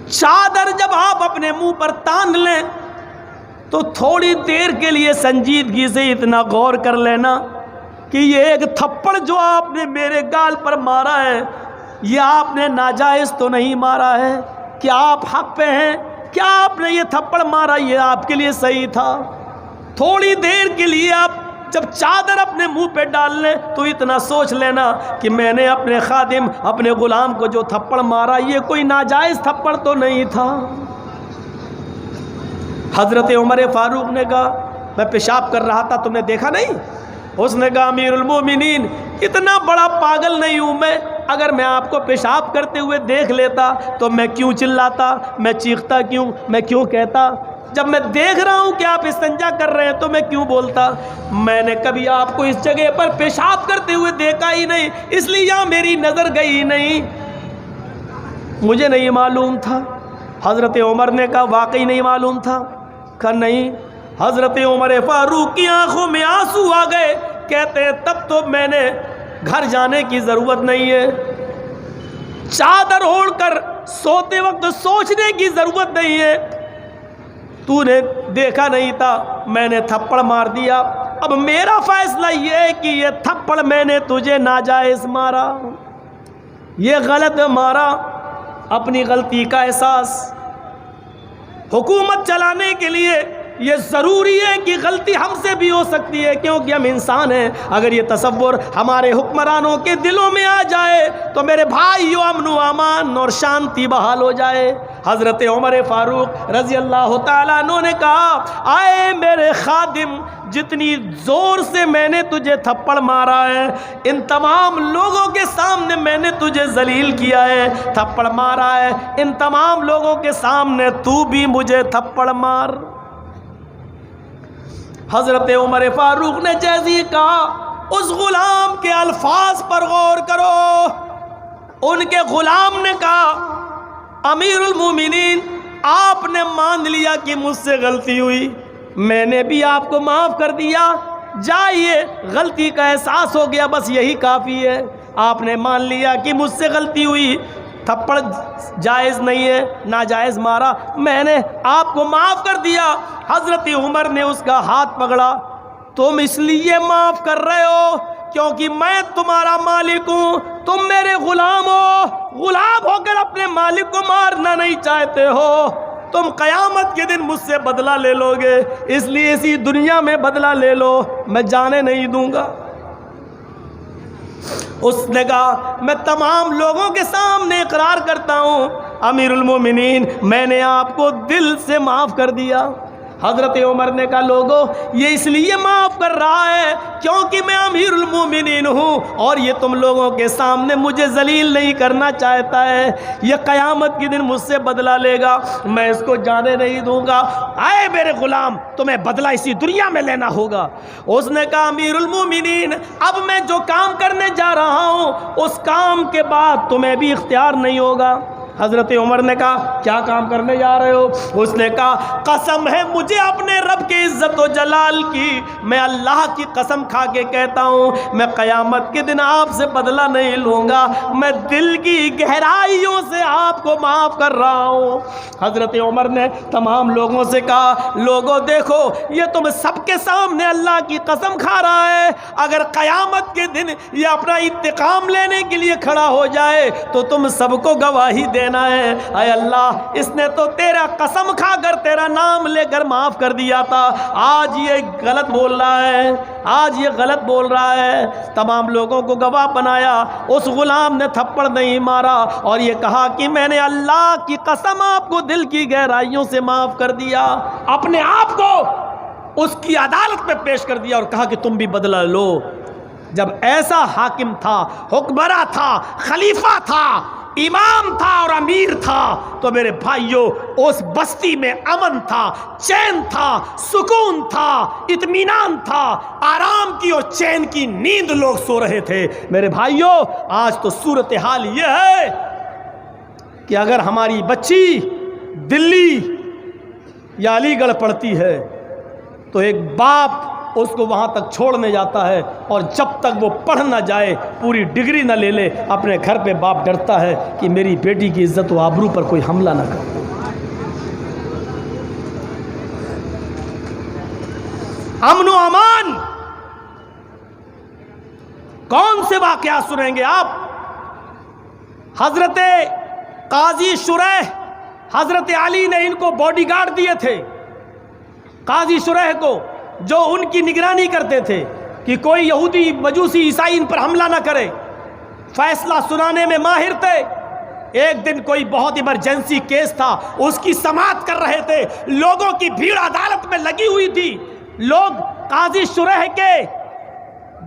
چادر جب آپ اپنے منہ پر تان لیں تو تھوڑی دیر کے لیے سنجیدگی سے اتنا غور کر لینا کہ یہ ایک تھپڑ جو آپ نے میرے گال پر مارا ہے، یہ آپ نے ناجائز تو نہیں مارا ہے؟ کیا آپ حق پہ ہیں؟ کیا آپ نے یہ تھپڑ مارا یہ آپ کے لیے صحیح تھا؟ تھوڑی دیر کے لیے آپ جب چادر اپنے منہ پہ ڈال لیں تو اتنا سوچ لینا کہ میں نے اپنے خادم اپنے غلام کو جو تھپڑ مارا یہ کوئی ناجائز تھپڑ تو نہیں تھا. حضرت عمر فاروق نے کہا میں پیشاب کر رہا تھا، تم نے دیکھا نہیں؟ اس نے کہا امیر المومنین اتنا بڑا پاگل نہیں ہوں میں، اگر میں آپ کو پیشاب کرتے ہوئے دیکھ لیتا تو میں کیوں چلاتا، میں چیختا کیوں، میں کیوں کہتا؟ جب میں دیکھ رہا ہوں کہ آپ استنجا کر رہے ہیں تو میں کیوں بولتا؟ میں نے کبھی آپ کو اس جگہ پر پیشاب کرتے ہوئے دیکھا ہی نہیں، اس لیے یہاں میری نظر گئی ہی نہیں، مجھے نہیں معلوم تھا. حضرت عمر نے کہا واقعی نہیں معلوم تھا؟ کہا نہیں. حضرت عمر فاروق کی آنکھوں میں آنسو آ گئے. کہتے ہیں تب تو میں نے گھر جانے کی ضرورت نہیں ہے، چادر اوڑھ کر سوتے وقت سوچنے کی ضرورت نہیں ہے. تو نے دیکھا نہیں تھا، میں نے تھپڑ مار دیا. اب میرا فیصلہ یہ ہے کہ یہ تھپڑ میں نے تجھے ناجائز مارا، یہ غلط مارا. اپنی غلطی کا احساس، حکومت چلانے کے لیے یہ ضروری ہے کہ غلطی ہم سے بھی ہو سکتی ہے کیونکہ ہم انسان ہیں. اگر یہ تصور ہمارے حکمرانوں کے دلوں میں آ جائے تو میرے بھائیو امن و امان اور شانتی بحال ہو جائے. حضرت عمر فاروق رضی اللہ تعالیٰ عنہ نے کہا آئے میرے خادم، جتنی زور سے میں نے تجھے تھپڑ مارا ہے، ان تمام لوگوں کے سامنے میں نے تجھے ذلیل کیا ہے، تھپڑ مارا ہے، ان تمام لوگوں کے سامنے تو بھی مجھے تھپڑ مار. حضرت عمر فاروق نے جیسے کہا اس غلام کے الفاظ پر غور کرو. ان کے غلام نے کہا امیر المومنین آپ نے مان لیا کہ مجھ سے غلطی ہوئی، میں نے بھی آپ کو معاف کر دیا، جائیے غلطی کا احساس ہو گیا، بس یہی کافی ہے. آپ نے مان لیا کہ مجھ سے غلطی ہوئی، تھپڑ جائز نہیں ہے، ناجائز مارا، میں نے آپ کو معاف کر دیا. حضرت عمر نے اس کا ہاتھ پکڑا. تم اس لیے معاف کر رہے ہو کیونکہ میں تمہارا مالک ہوں، تم میرے غلام ہو، غلام ہو کر اپنے مالک کو مارنا نہیں چاہتے ہو. تم قیامت کے دن مجھ سے بدلہ لے لو گے، اس لیے اسی دنیا میں بدلہ لے لو، میں جانے نہیں دوں گا. اس نے کہا میں تمام لوگوں کے سامنے اقرار کرتا ہوں امیر المومنین میں نے آپ کو دل سے معاف کر دیا. حضرت عمر نے کہا لوگوں یہ اس لیے معاف کر رہا ہے کیونکہ میں امیر المومنین ہوں اور یہ تم لوگوں کے سامنے مجھے ذلیل نہیں کرنا چاہتا ہے، یہ قیامت کے دن مجھ سے بدلہ لے گا، میں اس کو جانے نہیں دوں گا. آئے میرے غلام تمہیں بدلہ اسی دنیا میں لینا ہوگا. اس نے کہا امیر المومنین اب میں جو کام کرنے جا رہا ہوں اس کام کے بعد تمہیں بھی اختیار نہیں ہوگا. حضرت عمر نے کہا کیا کام کرنے جا رہے ہو؟ اس نے کہا قسم ہے مجھے اپنے رب کے عزت و جلال کی، میں اللہ کی قسم کھا کے کہتا ہوں میں قیامت کے دن آپ سے بدلہ نہیں لوں گا، میں دل کی گہرائیوں سے آپ کو معاف کر رہا ہوں. حضرت عمر نے تمام لوگوں سے کہا لوگوں دیکھو یہ تم سب کے سامنے اللہ کی قسم کھا رہا ہے، اگر قیامت کے دن یہ اپنا انتقام لینے کے لیے کھڑا ہو جائے تو تم سب کو گواہی دے ہے. اے اللہ اس نے تو تیرا قسم کھا کر تیرا نام لے کر معاف کر دیا تھا، آج یہ غلط بول رہا ہے، آج یہ غلط بول رہا ہے. تمام لوگوں کو گواہ بنایا، اس غلام نے تھپڑ نہیں مارا اور یہ کہا کہ میں نے اللہ کی قسم آپ کو دل کی گہرائیوں سے معاف کر دیا. اپنے آپ کو اس کی عدالت میں پیش کر دیا اور کہا کہ تم بھی بدلہ لو۔ جب ایسا حاکم تھا، حکمراں تھا، خلیفہ تھا، امام تھا اور امیر تھا، تو میرے بھائیوں اس بستی میں امن تھا، چین تھا، سکون تھا، اطمینان تھا، آرام کی اور چین کی نیند لوگ سو رہے تھے۔ میرے بھائیوں آج تو صورتحال یہ ہے کہ اگر ہماری بچی دلی یا علی گڑھ پڑھتی ہے تو ایک باپ اس کو وہاں تک چھوڑنے جاتا ہے، اور جب تک وہ پڑھ نہ جائے، پوری ڈگری نہ لے لے، اپنے گھر پہ باپ ڈرتا ہے کہ میری بیٹی کی عزت و آبرو پر کوئی حملہ نہ کرے۔ امن و امان کون سے واقعات سنیں گے آپ؟ حضرت قاضی شریح، حضرت علی نے ان کو باڈی گارڈ دیے تھے، قاضی شریح کو، جو ان کی نگرانی کرتے تھے کہ کوئی یہودی، مجوسی، عیسائی ان پر حملہ نہ کرے، فیصلہ سنانے میں ماہر تھے۔ ایک دن کوئی بہت ایمرجنسی کیس تھا، اس کی سماعت کر رہے تھے، لوگوں کی بھیڑ عدالت میں لگی ہوئی تھی، لوگ قاضی شریح کے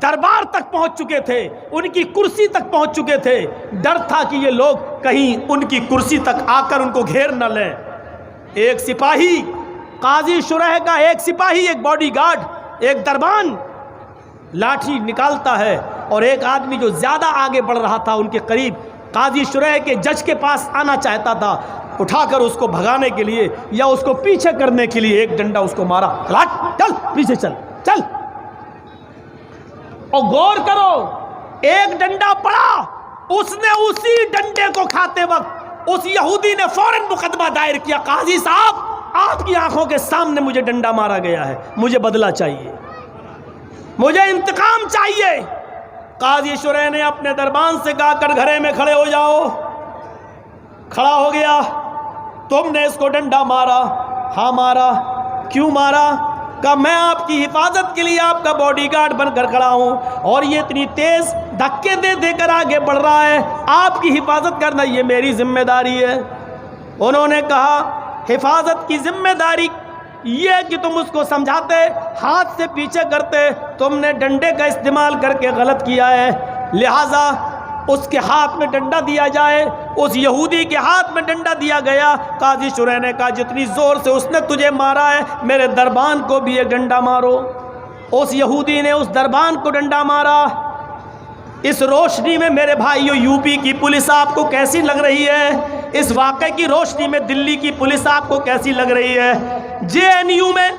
دربار تک پہنچ چکے تھے، ان کی کرسی تک پہنچ چکے تھے، ڈر تھا کہ یہ لوگ کہیں ان کی کرسی تک آ کر ان کو گھیر نہ لیں۔ ایک سپاہی، قاضی شریح کا ایک سپاہی، ایک باڈی گارڈ، ایک دربان لاٹھی نکالتا ہے، اور ایک آدمی جو زیادہ آگے بڑھ رہا تھا ان کے قریب، قاضی شریح کے جج کے پاس آنا چاہتا تھا، اٹھا کر اس کو بھگانے کے لیے یا اس کو پیچھے کرنے کے لیے ایک ڈنڈا اس کو مارا، چل پیچھے چل چل۔ اور غور کرو، ایک ڈنڈا پڑا، اس نے اسی ڈنڈے کو کھاتے وقت اس یہودی نے فوراً مقدمہ دائر کیا، قاضی صاحب آپ کی آنکھوں کے سامنے مجھے ڈنڈا مارا گیا ہے، مجھے بدلہ چاہیے، مجھے انتقام چاہیے۔ قاضی شریح نے اپنے دربان سے کہا کر گھرے میں کھڑے ہو جاؤ۔ کھڑا ہو گیا، تم نے اس کو ڈنڈا مارا؟ ہاں مارا۔ کیوں مارا؟ کہ میں آپ کی حفاظت کے لیے آپ کا باڈی گارڈ بن کر کھڑا ہوں، اور یہ اتنی تیز دھکے دے دے کر آگے بڑھ رہا ہے، آپ کی حفاظت کرنا یہ میری ذمہ داری ہے۔ انہوں نے کہا حفاظت کی ذمہ داری یہ کہ تم اس کو سمجھاتے، ہاتھ سے پیچھے کرتے، تم نے ڈنڈے کا استعمال کر کے غلط کیا ہے، لہٰذا اس کے ہاتھ میں ڈنڈا دیا جائے۔ اس یہودی کے ہاتھ میں ڈنڈا دیا گیا۔ قاضی شریح نے کہا جتنی زور سے اس نے تجھے مارا ہے، میرے دربان کو بھی ایک ڈنڈا مارو۔ اس یہودی نے اس دربان کو ڈنڈا مارا۔ اس روشنی میں میرے بھائیو یو پی کی پولیس آپ کو کیسی لگ رہی ہے؟ اس واقعے کی روشنی میں دلی کی پولیس آپ کو کیسی لگ رہی ہے؟ جے این یو میں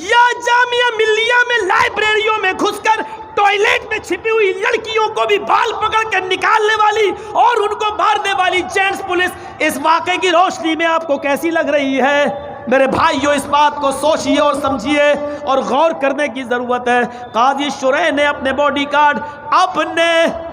یا جامعہ ملیہ میں لائبریریوں میں گھس کر ٹوائلٹ میں چھپی ہوئی لڑکیوں کو بھی بال پکڑ کر نکالنے والی اور ان کو مارنے والی جینٹس پولیس اس واقعے کی روشنی میں آپ کو کیسی لگ رہی ہے؟ میرے بھائیوں اس بات کو سوچئے اور سمجھیے اور غور کرنے کی ضرورت ہے۔ قاضی شریح نے اپنے باڈی گارڈ، اپنے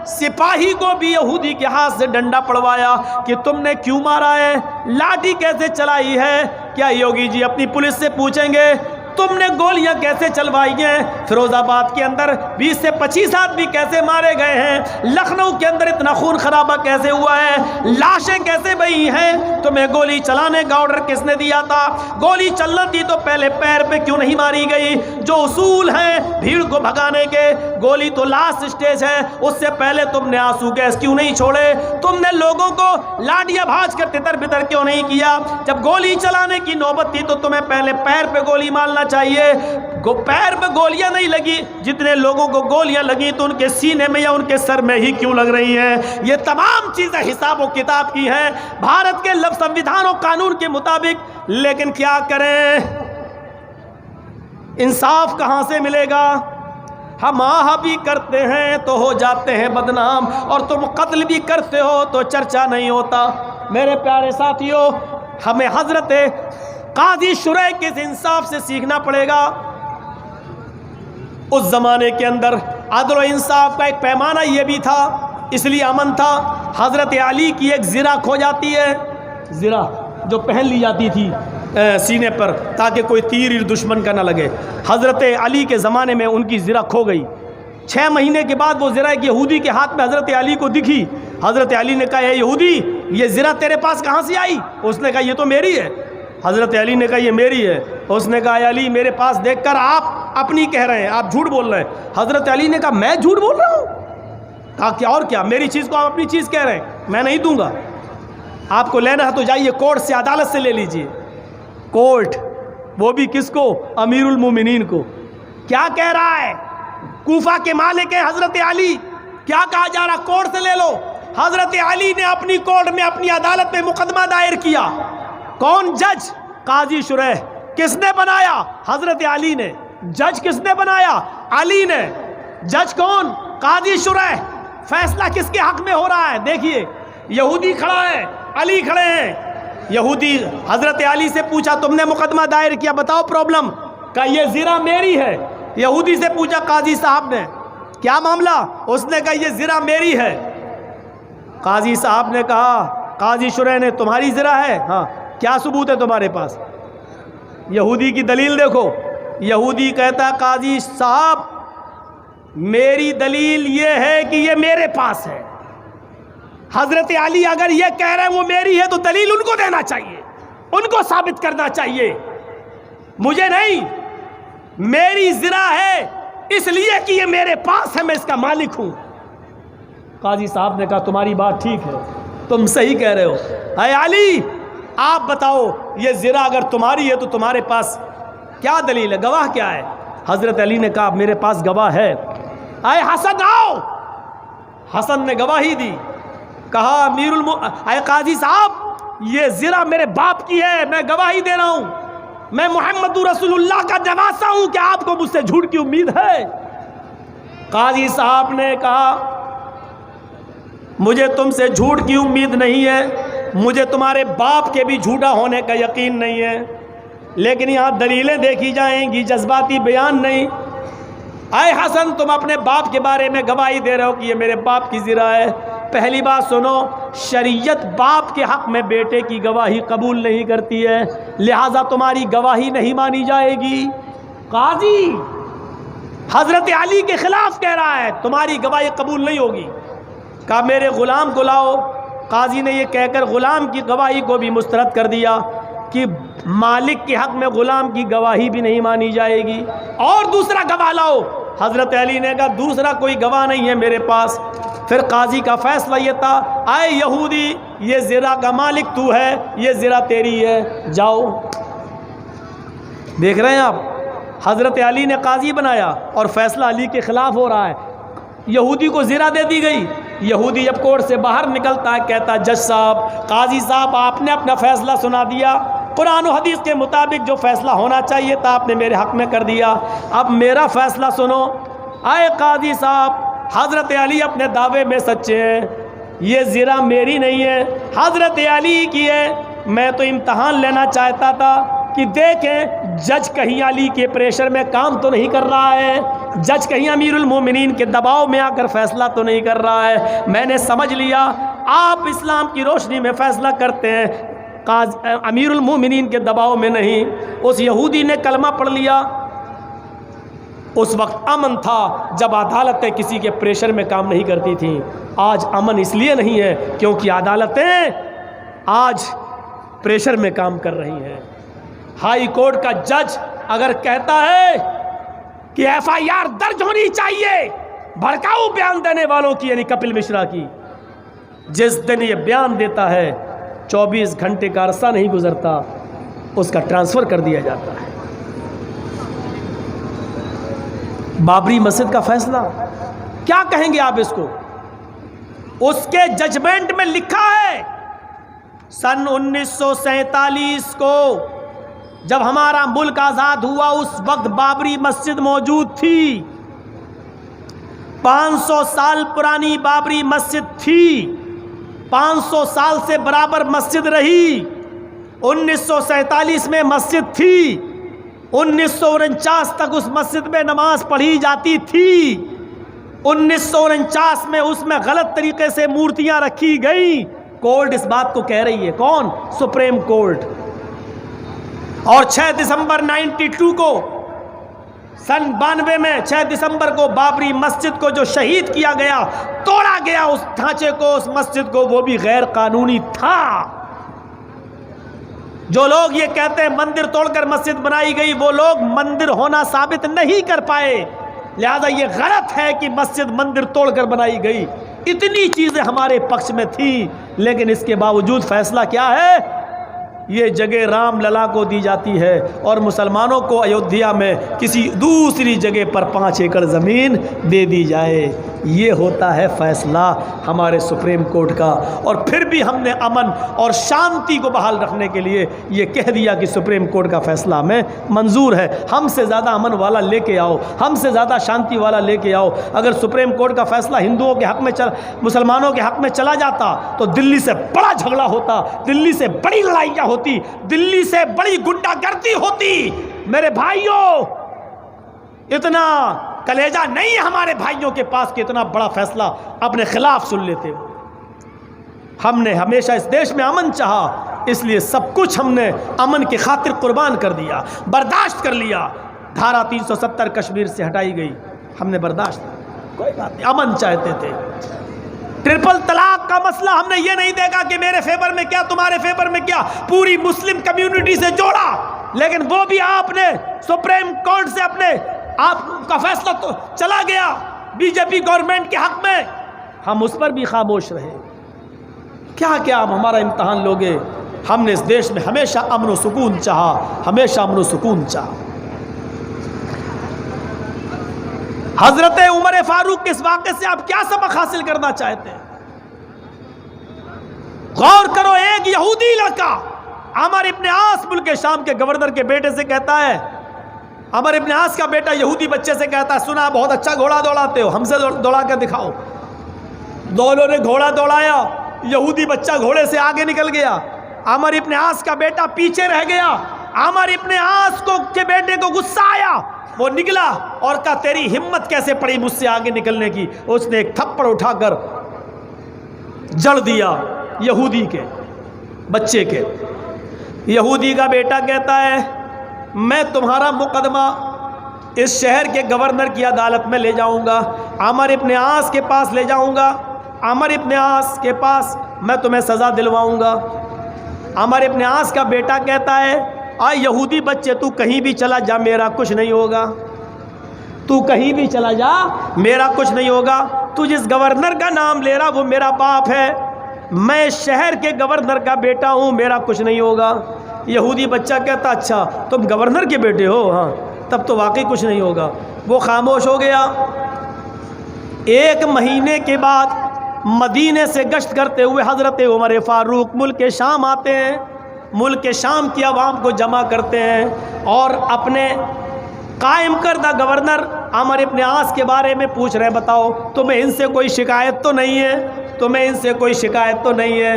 سپاہی کو بھی یہودی کے ہاتھ سے ڈنڈا پڑوایا کہ تم نے کیوں مارا ہے، لاٹھی کیسے چلائی ہے؟ کیا یوگی جی اپنی پولیس سے پوچھیں گے تم نے گولیاں کیسے چلوائی ہیں؟ فیروز آباد کے اندر 20 سے 25 آدمی کیسے مارے گئے ہیں؟ لکھنؤ کے اندر اتنا خون خرابہ کیسے ہوا ہے؟ لاشیں کیسے بہی ہیں؟ تمہیں گولی چلانے کا آرڈر کس نے دیا تھا؟ گولی چلنا تھی تو پہلے پیر پہ کیوں نہیں ماری گئی؟ جو اصول ہیں بھیڑ کو بھگانے کے، گولی تو لاسٹ سٹیج ہے، اس سے پہلے تم نے آنسو گیس کیوں نہیں چھوڑے؟ تم نے لوگوں کو لاٹیاں بھاج کر تتر بتر کیوں نہیں کیا؟ جب گولی چلانے کی نوبت تھی تو تمہیں پہلے پیر پہ گولی مارنا چاہیے۔ پیر پہ گولیاں نہیں لگی، جتنے لوگوں کو گولیاں لگی تو ان کے سینے میں یا ان کے سر میں ہی کیوں لگ رہی ہیں؟ یہ تمام چیزیں حساب و کتاب کی ہیں بھارت کے سنویدھان و قانون کے مطابق، لیکن کیا کریں؟ انصاف کہاں سے ملے گا؟ ہم آہ بھی کرتے ہیں تو ہو جاتے ہیں بدنام، اور تم قتل بھی کرتے ہو تو چرچا نہیں ہوتا۔ میرے پیارے ساتھیوں، ہمیں حضرت قاضی شریح کے انصاف سے سیکھنا پڑے گا۔ اس زمانے کے اندر عدل و انصاف کا ایک پیمانہ یہ بھی تھا، اس لیے امن تھا۔ حضرت علی کی ایک زرہ کھو جاتی ہے، زرہ جو پہن لی جاتی تھی سینے پر تاکہ کوئی تیر دشمن کا نہ لگے۔ حضرت علی کے زمانے میں ان کی زرہ کھو گئی۔ 6 مہینے کے بعد وہ زرہ ایک یہودی کے ہاتھ میں حضرت علی کو دکھی۔ حضرت علی نے کہا اے یہودی، یہ زرہ تیرے پاس کہاں سے آئی؟ اس نے کہا یہ تو میری ہے۔ حضرت علی نے کہا یہ میری ہے. اس نے کہا اے علی میرے پاس دیکھ کر آپ اپنی کہہ رہے ہیں, آپ جھوٹ بول رہے ہیں. حضرت علی نے کہا میں جھوٹ بول رہا ہوں؟ کہا کیا اور کیا, میری چیز کو آپ اپنی چیز کہہ رہے ہیں, میں نہیں دوں گا. آپ کو لینا ہے تو جائیے کورٹ سے, عدالت سے لے لیجئے. کورٹ, وہ بھی کس کو؟ امیر المومنین کو. کیا کہہ رہا ہے؟ کوفہ کے مالک ہیں حضرت علی. کیا کہا جا رہا؟ کورٹ سے لے لو. حضرت علی نے اپنی کورٹ میں, اپنی عدالت میں مقدمہ دائر کیا. کون جج؟ قاضی شریح. کس نے بنایا؟ حضرت علی نے. جج کس نے بنایا؟ علی نے. جج کون؟ قاضی شریح. فیصلہ کس کے حق میں ہو رہا ہے؟ دیکھیے, یہودی کھڑا ہے, علی کھڑے ہیں. یہودی حضرت علی سے پوچھا تم نے مقدمہ دائر کیا, بتاؤ پرابلم. کہا یہ زرہ میری ہے. یہودی سے پوچھا قاضی صاحب نے کیا معاملہ؟ اس نے کہا یہ زرہ میری ہے. قاضی صاحب نے کہا, قاضی شریح نے, تمہاری زرہ ہے؟ ہاں. کیا ثبوت ہے تمہارے پاس؟ یہودی کی دلیل دیکھو. یہودی کہتا ہے قاضی صاحب میری دلیل یہ ہے کہ یہ میرے پاس ہے. حضرت علی اگر یہ کہہ رہے ہیں وہ میری ہے تو دلیل ان کو دینا چاہیے, ان کو ثابت کرنا چاہیے, مجھے نہیں. میری زرہ ہے اس لیے کہ یہ میرے پاس ہے, میں اس کا مالک ہوں. قاضی صاحب نے کہا تمہاری بات ٹھیک ہے, تم صحیح کہہ رہے ہو. اے علی آپ بتاؤ یہ زرہ اگر تمہاری ہے تو تمہارے پاس کیا دلیل ہے, گواہ کیا ہے؟ حضرت علی نے کہا میرے پاس گواہ ہے. اے حسن آؤ. حسن نے گواہی دی. کہا اے قاضی صاحب یہ زرہ میرے باپ کی ہے, میں گواہی دے رہا ہوں, میں محمد رسول اللہ کا نواسا ہوں, کہ آپ کو مجھ سے جھوٹ کی امید ہے؟ قاضی صاحب نے کہا مجھے تم سے جھوٹ کی امید نہیں ہے, مجھے تمہارے باپ کے بھی جھوٹا ہونے کا یقین نہیں ہے, لیکن یہاں دلیلیں دیکھی جائیں گی, جذباتی بیان نہیں. اے حسن تم اپنے باپ کے بارے میں گواہی دے رہے ہو کہ یہ میرے باپ کی زرہ ہے. پہلی بات سنو, شریعت باپ کے حق میں بیٹے کی گواہی قبول نہیں کرتی ہے, لہٰذا تمہاری گواہی نہیں مانی جائے گی. قاضی حضرت علی کے خلاف کہہ رہا ہے, تمہاری گواہی قبول نہیں ہوگی. کہا میرے غلام کو لاؤ. قاضی نے یہ کہہ کر غلام کی گواہی کو بھی مسترد کر دیا کہ مالک کے حق میں غلام کی گواہی بھی نہیں مانی جائے گی. اور دوسرا گواہ لاؤ. حضرت علی نے کہا دوسرا کوئی گواہ نہیں ہے میرے پاس. پھر قاضی کا فیصلہ یہ تھا, اے یہودی یہ زرہ کا مالک تو ہے, یہ زرہ تیری ہے, جاؤ. دیکھ رہے ہیں آپ, حضرت علی نے قاضی بنایا اور فیصلہ علی کے خلاف ہو رہا ہے. یہودی کو زرہ دے دی گئی. یہودی جب کورٹ سے باہر نکلتا ہے کہتا جج صاحب, قاضی صاحب آپ نے اپنا فیصلہ سنا دیا, قرآن و حدیث کے مطابق جو فیصلہ ہونا چاہیے تھا آپ نے میرے حق میں کر دیا, اب میرا فیصلہ سنو. اے قاضی صاحب حضرت علی اپنے دعوے میں سچے ہیں, یہ زرہ میری نہیں ہے, حضرت علی کی ہے. میں تو امتحان لینا چاہتا تھا کہ دیکھیں جج کہیں علی کے پریشر میں کام تو نہیں کر رہا ہے, جج کہیں امیر المومنین کے دباؤ میں آ کر فیصلہ تو نہیں کر رہا ہے. میں نے سمجھ لیا آپ اسلام کی روشنی میں فیصلہ کرتے ہیں, امیر المومنین کے دباؤ میں نہیں. اس یہودی نے کلمہ پڑھ لیا. اس وقت امن تھا جب عدالتیں کسی کے پریشر میں کام نہیں کرتی تھیں. آج امن اس لیے نہیں ہے کیونکہ عدالتیں آج پریشر میں کام کر رہی ہیں. ہائی کورٹ کا جج اگر کہتا ہے کہ ایف آئی آر درج ہونی چاہیے بھڑکاؤ بیان دینے والوں کی, یعنی کپل مشرا کی, جس دن یہ بیان دیتا ہے 24 گھنٹے کا عرصہ نہیں گزرتا اس کا ٹرانسفر کر دیا جاتا ہے. بابری مسجد کا فیصلہ کیا کہیں گے آپ اس کو؟ اس کے ججمنٹ میں لکھا ہے سن 1947 کو جب ہمارا ملک آزاد ہوا اس وقت بابری مسجد موجود تھی. 500 سال پرانی بابری مسجد تھی, 500 سال سے برابر مسجد رہی. 1947 میں مسجد تھی, 1949 تک اس مسجد میں نماز پڑھی جاتی تھی. 1949 میں اس میں غلط طریقے سے مورتیاں رکھی گئیں. کورٹ اس بات کو کہہ رہی ہے, کون؟ Supreme court. اور 6 دسمبر 92 کو سن 92 میں 6 دسمبر کو بابری مسجد کو جو شہید کیا گیا, توڑا گیا اس ڈھانچے کو, اس مسجد کو, وہ بھی غیر قانونی تھا. جو لوگ یہ کہتے ہیں مندر توڑ کر مسجد بنائی گئی، وہ لوگ مندر ہونا ثابت نہیں کر پائے، لہذا یہ غلط ہے کہ مسجد مندر توڑ کر بنائی گئی۔ اتنی چیزیں ہمارے پکش میں تھی، لیکن اس کے باوجود فیصلہ کیا ہے؟ یہ جگہ رام للا کو دی جاتی ہے اور مسلمانوں کو ایودھیا میں کسی دوسری جگہ پر 5 ایکڑ زمین دے دی جائے۔ یہ ہوتا ہے فیصلہ ہمارے سپریم کورٹ کا، اور پھر بھی ہم نے امن اور شانتی کو بحال رکھنے کے لیے یہ کہہ دیا کہ سپریم کورٹ کا فیصلہ ہمیں منظور ہے۔ ہم سے زیادہ امن والا لے کے آؤ، ہم سے زیادہ شانتی والا لے کے آؤ۔ اگر سپریم کورٹ کا فیصلہ ہندوؤں کے حق میں مسلمانوں کے حق میں چلا جاتا تو دلی سے بڑا جھگڑا ہوتا، دلی سے بڑی لڑائیاں ہوتی، دلی سے بڑی گنڈا گردی ہوتی۔ میرے بھائیوں، اتنا کلیجہ نہیں ہمارے بھائیوں کے پاس کہ اتنا بڑا فیصلہ اپنے خلاف سن لیتے۔ ہم نے ہمیشہ اس دیش میں امن چاہا، اس لیے سب کچھ ہم نے امن کی خاطر قربان کر دیا، برداشت کر لیا۔ دھارا 370 کشمیر سے ہٹائی گئی، ہم نے برداشت کیا، کوئی بات نہیں، امن چاہتے تھے۔ ٹرپل طلاق کا مسئلہ ہم نے یہ نہیں دیکھا کہ میرے فیور میں کیا تمہارے فیور میں کیا، پوری مسلم کمیونٹی سے جوڑا، لیکن وہ بھی آپ نے سپریم کورٹ سے آپ کا فیصلہ تو چلا گیا بی جے پی گورنمنٹ کے حق میں، ہم اس پر بھی خاموش رہے۔ کیا کیا آپ ہمارا امتحان لوگے؟ ہم نے اس دیش میں ہمیشہ امن و سکون چاہا، ہمیشہ امن و سکون چاہا۔ حضرت عمر فاروق کے اس واقعے سے آپ کیا سبق حاصل کرنا چاہتے ہیں؟ غور کرو، ایک یہودی لڑکا عمر ابن عاص ملک شام کے گورنر کے بیٹے سے کہتا ہے، عمر ابن عاص کا بیٹا یہودی بچے سے کہتا ہے، سنا بہت اچھا گھوڑا دوڑاتے ہو، ہم سے دوڑا کر دکھاؤ۔ دونوں نے گھوڑا دوڑایا، یہودی بچہ گھوڑے سے آگے نکل گیا، عمر ابن عاص کا بیٹا پیچھے رہ گیا۔ عمر ابن عاص کے بیٹے کو غصہ آیا، وہ نکلا اور کہا تیری ہمت کیسے پڑی مجھ سے آگے نکلنے کی؟ اس نے ایک تھپڑ اٹھا کر جڑ دیا یہودی کے بچے کے۔ یہودی کا بیٹا کہتا ہے میں تمہارا مقدمہ اس شہر کے گورنر کی عدالت میں لے جاؤں گا، عمر ابن عاص کے پاس لے جاؤں گا، عمر ابن عاص کے پاس میں تمہیں سزا دلواؤں گا۔ عمر ابن عاص کا بیٹا کہتا ہے یہودی بچے تو کہیں بھی چلا جا میرا کچھ نہیں ہوگا، تو کہیں بھی چلا جا میرا کچھ نہیں ہوگا، تو جس گورنر کا نام لے رہا وہ میرا باپ ہے، میں شہر کے گورنر کا بیٹا ہوں، میرا کچھ نہیں ہوگا۔ یہودی بچہ کہتا اچھا تم گورنر کے بیٹے ہو، ہاں تب تو واقعی کچھ نہیں ہوگا۔ وہ خاموش ہو گیا۔ 1 مہینے کے بعد مدینے سے گشت کرتے ہوئے حضرت عمر فاروق ملک شام آتے ہیں، ملک شام کی عوام کو جمع کرتے ہیں اور اپنے قائم کردہ گورنر عمر ابن عاص کے بارے میں پوچھ رہے ہیں، بتاؤ تمہیں ان سے کوئی شکایت تو نہیں ہے؟ تمہیں ان سے کوئی شکایت تو نہیں ہے؟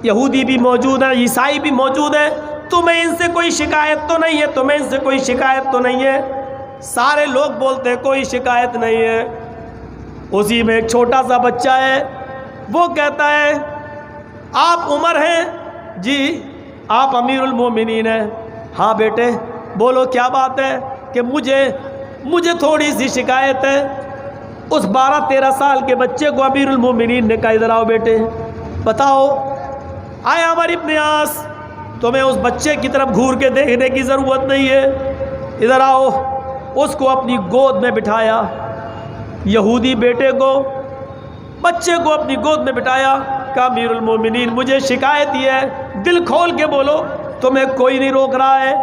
یہودی بھی موجود ہیں، عیسائی بھی موجود ہیں، تمہیں ان سے کوئی شکایت تو نہیں ہے؟ تمہیں ان سے کوئی شکایت تو نہیں ہے؟ سارے لوگ بولتے ہیں کوئی شکایت نہیں ہے۔ اسی میں ایک چھوٹا سا بچہ ہے، وہ کہتا ہے آپ عمر ہیں؟ جی آپ امیر المومنین ہیں۔ ہاں بیٹے بولو کیا بات ہے؟ کہ مجھے تھوڑی سی شکایت ہے۔ اس 12-13 سال کے بچے کو امیر المومنین نے کہا ادھر آؤ بیٹے بتاؤ۔ آئے عمر ابن عاص تمہیں اس بچے کی طرف گھور کے دیکھنے کی ضرورت نہیں ہے، ادھر آؤ۔ اس کو اپنی گود میں بٹھایا، یہودی بیٹے کو بچے کو اپنی گود میں بٹھایا، کہا امیر المومنین مجھے شکایت یہ ہے، دل کھول کے بولو، تمہیں کوئی نہیں روک رہا ہے۔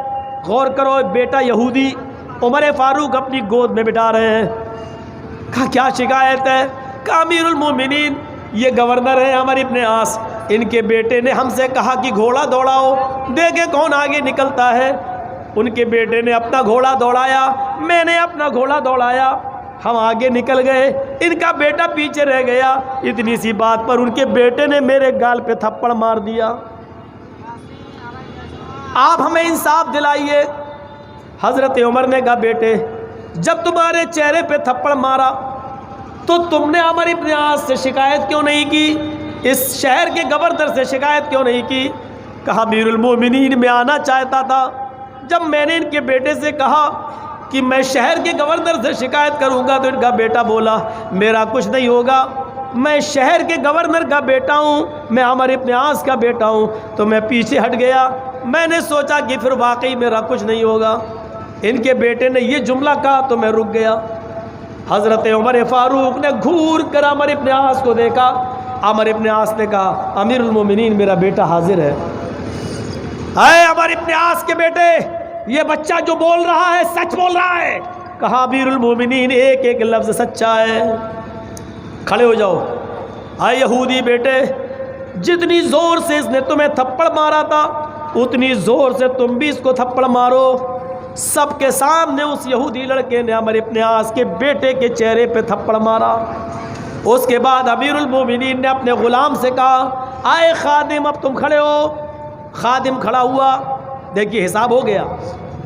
غور کرو، بیٹا یہودی عمر فاروق اپنی گود میں بٹھا رہے ہیں۔ کہا کیا شکایت ہے؟ کہا امیر المومنین یہ گورنر ہیں عمر ابن عاص، ان کے بیٹے نے ہم سے کہا کہ گھوڑا دوڑاؤ، دیکھے کون آگے نکلتا ہے۔ ان کے بیٹے نے اپنا گھوڑا دوڑایا، میں نے اپنا گھوڑا دوڑایا، ہم آگے نکل گئے، ان کا بیٹا پیچھے رہ گیا۔ اتنی سی بات پر ان کے بیٹے نے میرے گال پہ تھپڑ مار دیا۔ آپ ہمیں انصاف دلائیے۔ حضرت عمر نے کہا بیٹے جب تمہارے چہرے پہ تھپڑ مارا تو تم نے عمر ابن عاص سے شکایت کیوں نہیں کی؟ اس شہر کے گورنر سے شکایت کیوں نہیں کی؟ کہا امیر المومنین میں آنا چاہتا تھا، جب میں نے ان کے بیٹے سے کہا کہ میں شہر کے گورنر سے شکایت کروں گا تو ان کا بیٹا بولا میرا کچھ نہیں ہوگا، میں شہر کے گورنر کا بیٹا ہوں، میں عمر ابن عاص کا بیٹا ہوں، تو میں پیچھے ہٹ گیا۔ میں نے سوچا کہ پھر واقعی میرا کچھ نہیں ہوگا۔ ان کے بیٹے نے یہ جملہ کہا تو میں رک گیا۔ حضرت عمر فاروق نے گھور کر عمر ابن عاص کو دیکھا۔ عمر ابن عاص نے کہا امیر المومنین میرا بیٹا حاضر ہے۔ اے عمر ابن عاص کے بیٹے، یہ بچہ جو بول رہا ہے سچ بول رہا ہے؟ کہا امیر المومنین ایک ایک لفظ سچا ہے۔ کھڑے ہو جاؤ۔ اے یہودی بیٹے، جتنی زور سے اس نے تمہیں تھپڑ مارا تھا اتنی زور سے تم بھی اس کو تھپڑ مارو۔ سب کے سامنے اس یہودی لڑکے نے عمر ابن عاص کے بیٹے کے چہرے پہ تھپڑ مارا۔ اس کے بعد امیر المومنین نے اپنے غلام سے کہا آئے خادم اب تم کھڑے ہو۔ خادم کھڑا ہوا۔ دیکھیے حساب ہو گیا،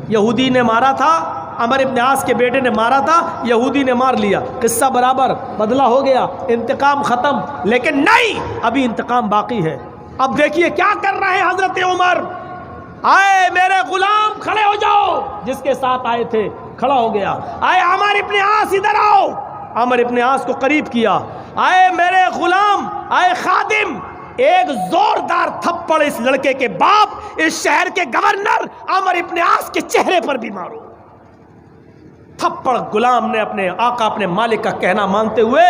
یہودی نے مارا تھا، عمر ابن عاص کے بیٹے نے مارا تھا، یہودی نے مار لیا، قصہ برابر، بدلہ ہو گیا، انتقام ختم۔ لیکن نہیں، ابھی انتقام باقی ہے۔ اب دیکھیے کیا کر رہے ہیں حضرت عمر۔ آئے میرے غلام کھڑے ہو جاؤ، جس کے ساتھ آئے تھے کھڑا ہو گیا۔ آئے عمر ابن عاص ادھر آؤ۔ عمر ابن عاص کو قریب کیا۔ آئے میرے غلام، آئے خادم، ایک زوردار تھپڑ اس لڑکے کے باپ، اس شہر کے گورنر عمر ابن عاص کے چہرے پر بھی مارو۔ تھپڑ غلام نے اپنے آقا اپنے مالک کا کہنا مانتے ہوئے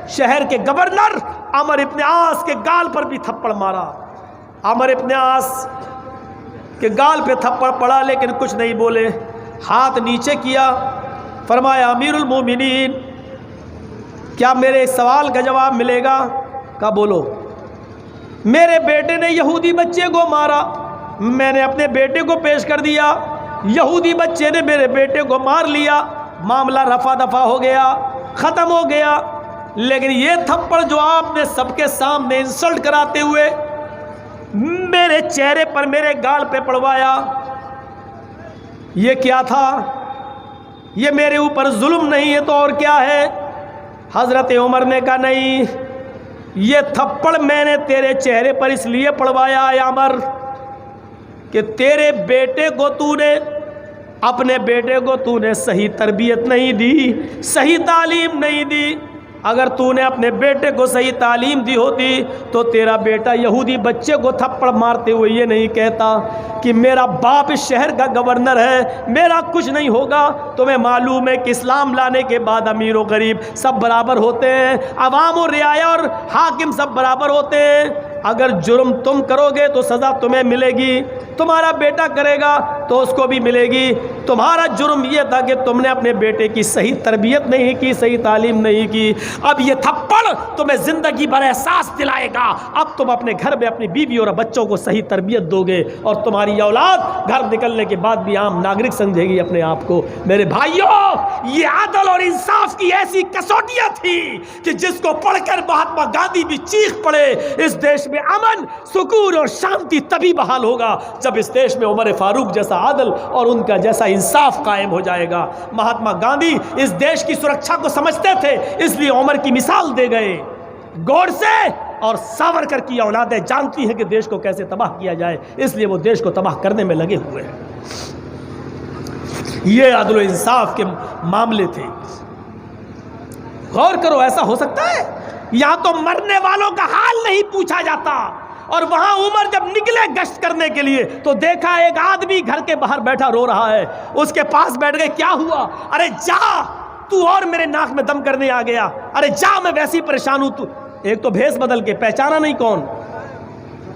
شہر کے گورنر عمر ابن عاص کے گال پر بھی تھپڑ مارا۔ عمر ابن عاص کے گال پہ تھپڑ پڑا لیکن کچھ نہیں بولے، ہاتھ نیچے کیا، فرمایا امیر المومنین کیا میرے سوال کا جواب ملے گا؟ کہا بولو۔ میرے بیٹے نے یہودی بچے کو مارا، میں نے اپنے بیٹے کو پیش کر دیا، یہودی بچے نے میرے بیٹے کو مار لیا، معاملہ رفع دفع ہو گیا، ختم ہو گیا۔ لیکن یہ تھپڑ جو آپ نے سب کے سامنے انسلٹ کراتے ہوئے میرے چہرے پر میرے گال پہ پڑوایا، یہ کیا تھا؟ یہ میرے اوپر ظلم نہیں ہے تو اور کیا ہے؟ حضرت عمر نے کہا نہیں، یہ تھپڑ میں نے تیرے چہرے پر اس لیے پڑوایا ہے عمر کہ تیرے بیٹے کو تو نے، اپنے بیٹے کو تو نے صحیح تربیت نہیں دی، صحیح تعلیم نہیں دی۔ اگر تو نے اپنے بیٹے کو صحیح تعلیم دی ہوتی تو تیرا بیٹا یہودی بچے کو تھپڑ مارتے ہوئے یہ نہیں کہتا کہ میرا باپ اس شہر کا گورنر ہے، میرا کچھ نہیں ہوگا۔ تمہیں معلوم ہے کہ اسلام لانے کے بعد امیر و غریب سب برابر ہوتے ہیں، عوام و رعایا اور حاکم سب برابر ہوتے ہیں۔ اگر جرم تم کرو گے تو سزا تمہیں ملے گی، تمہارا بیٹا کرے گا تو اس کو بھی ملے گی۔ تمہارا جرم یہ تھا کہ تم نے اپنے بیٹے کی صحیح تربیت نہیں کی، صحیح تعلیم نہیں کی۔ اب یہ تھپڑ تمہیں زندگی بھر احساس دلائے گا، اب تم اپنے گھر میں اپنی بیوی اور بچوں کو صحیح تربیت دو گے اور تمہاری اولاد گھر نکلنے کے بعد بھی عام ناگرک سمجھے گی اپنے آپ کو۔ میرے بھائیوں، یہ عدل اور انصاف کی ایسی کسوٹیاں تھی کہ جس کو پڑھ کر مہاتما گاندھی بھی چیخ پڑے، اس دیش میں امن، سکون اور شانتی تبھی بحال ہوگا جب اس دیش میں عمر فاروق جیسا عدل اور ان کا جیسا انصاف قائم ہو جائے گا۔ مہاتما گاندھی اس دیش کی سرکشا کو سمجھتے تھے، اس لیے عمر کی مثال دے گئے۔ گوڈسے اور ساورکر کی اولادیں جانتی ہیں کہ دیش کو کیسے تباہ کیا جائے، اس لیے وہ دیش کو تباہ کرنے میں لگے ہوئے ہیں۔ یہ عدل و انصاف کے معاملے تھے۔ غور کرو، ایسا ہو سکتا ہے؟ یہاں تو مرنے والوں کا حال نہیں پوچھا جاتا، اور وہاں عمر جب نکلے گشت کرنے کے لیے تو دیکھا ایک آدمی گھر کے باہر بیٹھا رو رہا ہے، اس کے پاس بیٹھ گئے، کیا ہوا؟ ارے جا، تو اور میرے ناک میں دم کرنے آ گیا، ارے جا، میں ویسی پریشان ہوں۔ تو ایک تو بھیس بدل کے، پہچانا نہیں کون۔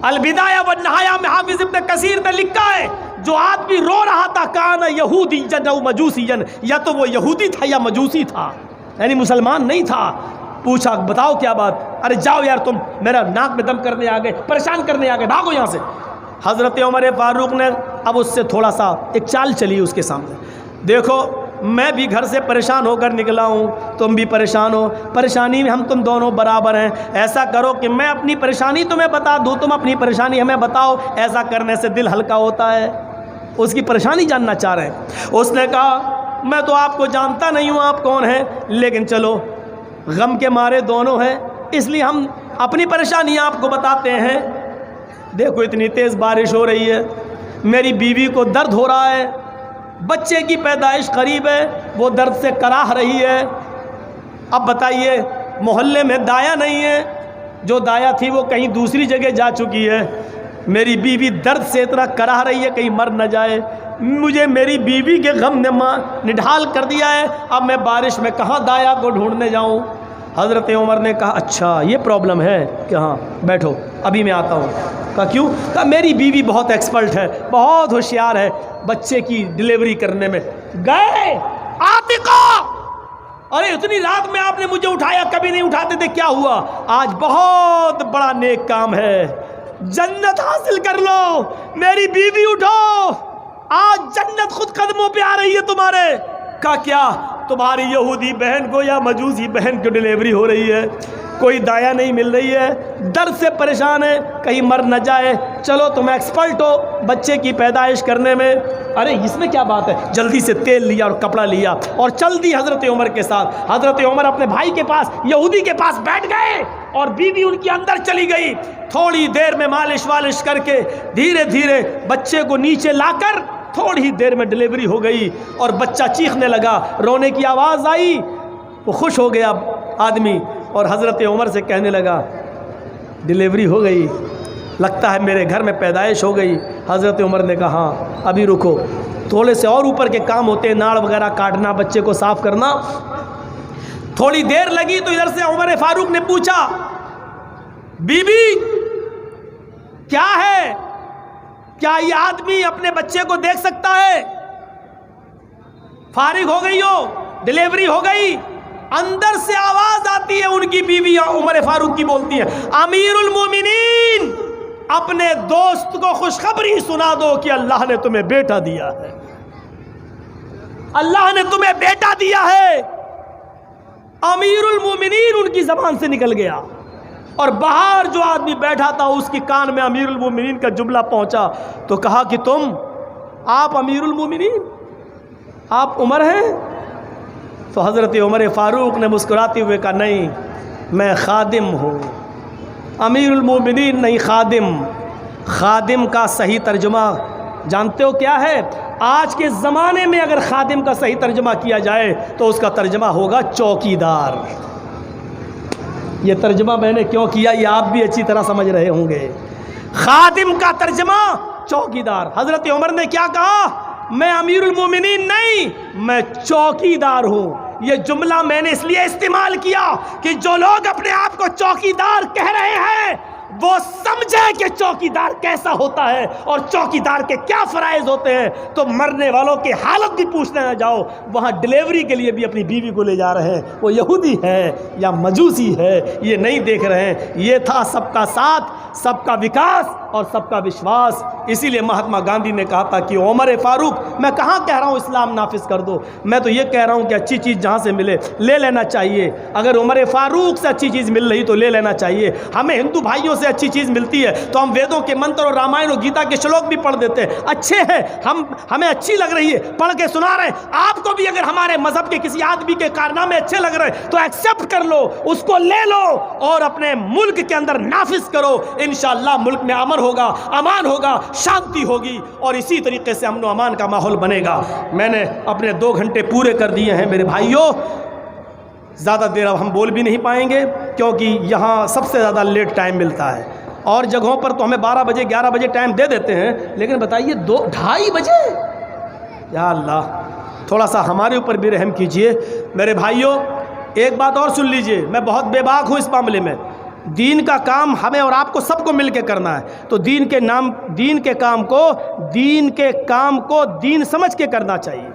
البدایہ والنہایہ میں حافظ ابن کثیر نے لکھا ہے جو آدمی رو رہا تھا کان یہودی او مجوسی، یا تو وہ یہودی تھا یا مجوسی تھا، یعنی مسلمان نہیں تھا۔ پوچھا بتاؤ کیا بات؟ ارے جاؤ یار، تم میرا ناک میں دم کرنے آ گئے، پریشان کرنے آ گئے، بھاگو یہاں سے۔ حضرت عمر فاروق نے اب اس سے تھوڑا سا ایک چال چلی اس کے سامنے، دیکھو میں بھی گھر سے پریشان ہو کر نکلا ہوں، تم بھی پریشان ہو، پریشانی میں ہم تم دونوں برابر ہیں۔ ایسا کرو کہ میں اپنی پریشانی تمہیں بتا دوں، تم اپنی پریشانی ہمیں بتاؤ، ایسا کرنے سے دل ہلکا ہوتا ہے۔ اس کی پریشانی جاننا چاہ رہے ہیں۔ اس نے کہا میں تو آپ کو جانتا نہیں ہوں آپ کون ہیں، لیکن چلو غم کے مارے دونوں ہیں، اس لیے ہم اپنی پریشانی آپ کو بتاتے ہیں۔ دیکھو اتنی تیز بارش ہو رہی ہے، میری بیوی کو درد ہو رہا ہے، بچے کی پیدائش قریب ہے، وہ درد سے کراہ رہی ہے۔ اب بتائیے محلے میں دایا نہیں ہے، جو دایا تھی وہ کہیں دوسری جگہ جا چکی ہے، میری بیوی درد سے اتنا کرا رہی ہے کہیں مر نہ جائے، مجھے میری بیوی کے غم نے نڈھال کر دیا ہے، اب میں بارش میں کہاں دایا کو ڈھونڈنے جاؤں؟ حضرت عمر نے کہا اچھا یہ پرابلم ہے کہ ہاں بیٹھو ابھی میں آتا ہوں۔ کہا کیوں؟ کہا میری بیوی بہت ایکسپرٹ ہے، بہت ہوشیار ہے بچے کی ڈلیوری کرنے میں۔ گئے عاتقہ، ارے اتنی رات میں آپ نے مجھے اٹھایا، کبھی نہیں اٹھاتے تھے، کیا ہوا؟ آج بہت بڑا نیک کام ہے، جنت حاصل کر لو، میری بیوی اٹھو، آج جنت خود قدموں پہ آ رہی ہے تمہارے۔ کہا کیا؟ تمہاری یہودی بہن کو یا مجوسی بہن کو ڈلیوری ہو رہی ہے، کوئی دایا نہیں مل رہی ہے، درد سے پریشان ہے کہیں مر نہ جائے، چلو تم ایکسپرٹ ہو بچے کی پیدائش کرنے میں۔ ارے اس میں کیا بات ہے؟ جلدی سے تیل لیا اور کپڑا لیا اور چل دی حضرت عمر کے ساتھ۔ حضرت عمر اپنے بھائی کے پاس یہودی کے پاس بیٹھ گئے اور بیوی ان کی اندر چلی گئی، تھوڑی دیر میں مالش والش کر کے دھیرے دھیرے بچے کو نیچے لا کر تھوڑی دیر میں ڈلیوری ہو گئی اور بچہ چیخنے لگا، رونے کی آواز آئی، وہ خوش ہو گیا آدمی اور حضرت عمر سے کہنے لگا ڈلیوری ہو گئی، لگتا ہے میرے گھر میں پیدائش ہو گئی۔ حضرت عمر نے کہا ہاں ابھی رکو، تھوڑے سے اور اوپر کے کام ہوتے ہیں، ناڑ وغیرہ کاٹنا، بچے کو صاف کرنا۔ تھوڑی دیر لگی تو ادھر سے عمر فاروق نے پوچھا بی بی کیا ہے؟ کیا یہ آدمی اپنے بچے کو دیکھ سکتا ہے؟ فارغ ہو گئی ہو، ڈلیوری ہو گئی، اندر سے آواز آتی ہے ان کی بیوی عمر فاروق کی، بولتی ہے امیر المومنین اپنے دوست کو خوشخبری سنا دو کہ اللہ نے تمہیں بیٹا دیا ہے، اللہ نے تمہیں بیٹا دیا ہے۔ امیر المومنین ان کی زبان سے نکل گیا اور باہر جو آدمی بیٹھا تھا اس کی کان میں امیر المومنین کا جملہ پہنچا تو کہا کہ آپ امیر المومنین، آپ عمر ہیں؟ تو حضرت عمر فاروق نے مسکراتے ہوئے کہا نہیں، میں خادم ہوں، امیر المومنین نہیں، خادم۔ خادم کا صحیح ترجمہ جانتے ہو کیا ہے؟ آج کے زمانے میں اگر خادم کا صحیح ترجمہ کیا جائے تو اس کا ترجمہ ہوگا چوکیدار۔ یہ ترجمہ میں نے کیوں کیا یہ آپ بھی اچھی طرح سمجھ رہے ہوں گے۔ خادم کا ترجمہ چوکیدار۔ حضرت عمر نے کیا کہا؟ میں امیر المومنین نہیں، میں چوکیدار ہوں۔ یہ جملہ میں نے اس لیے استعمال کیا کہ جو لوگ اپنے آپ کو چوکیدار کہہ رہے ہیں وہ سمجھے کہ چوکیدار کیسا ہوتا ہے اور چوکیدار کے کیا فرائض ہوتے ہیں، تو مرنے والوں کی حالت بھی پوچھنے نہ جاؤ، وہاں ڈلیوری کے لیے بھی اپنی بیوی کو لے جا رہے ہیں، وہ یہودی ہے یا مجوسی ہے یہ نہیں دیکھ رہے ہیں۔ یہ تھا سب کا ساتھ، سب کا وکاس اور سب کا وشواس۔ اسی لیے مہاتما گاندھی نے کہا تھا کہ عمر فاروق میں کہاں کہہ رہا ہوں اسلام نافذ کر دو، میں تو یہ کہہ رہا ہوں کہ اچھی چیز جہاں سے ملے لے لینا چاہیے۔ اگر عمر فاروق سے اچھی چیز مل رہی تو لے لینا چاہیے۔ ہمیں ہندو بھائیوں سے اچھی چیز ملتی ہے تو ہم ویدوں کے منتر اور رامائن اور گیتا کے شلوک بھی پڑھ دیتے ہیں، اچھے ہیں، ہمیں اچھی لگ رہی ہے پڑھ کے سنا رہے ہیں۔ آپ کو بھی اگر ہمارے مذہب کے کسی آدمی کے کارنامے اچھے لگ رہے ہیں تو ایکسیپٹ کر لو، اس کو لے لو اور اپنے ملک کے اندر نافذ کرو۔ انشاءاللہ ملک میں امن ہوگا، امان ہوگا، شانتی ہوگی اور اسی طریقے سے امن و امان کا ماحول بنے گا۔ میں نے اپنے 2 گھنٹے پورے کر دیے ہیں میرے بھائیوں، زیادہ دیر اب ہم بول بھی نہیں پائیں گے کیونکہ یہاں سب سے زیادہ لیٹ ٹائم ملتا ہے، اور جگہوں پر تو ہمیں 12 بجے 11 بجے ٹائم دے دیتے ہیں، لیکن بتائیے 2-2:30 بجے، یا اللہ تھوڑا سا ہمارے اوپر بھی رحم کیجئے۔ میرے بھائیوں ایک بات اور سن لیجئے، میں بہت بے باک ہوں اس معاملے میں، دین کا کام ہمیں اور آپ کو سب کو مل کے کرنا ہے، تو دین کے کام کو دین سمجھ کے کرنا چاہیے۔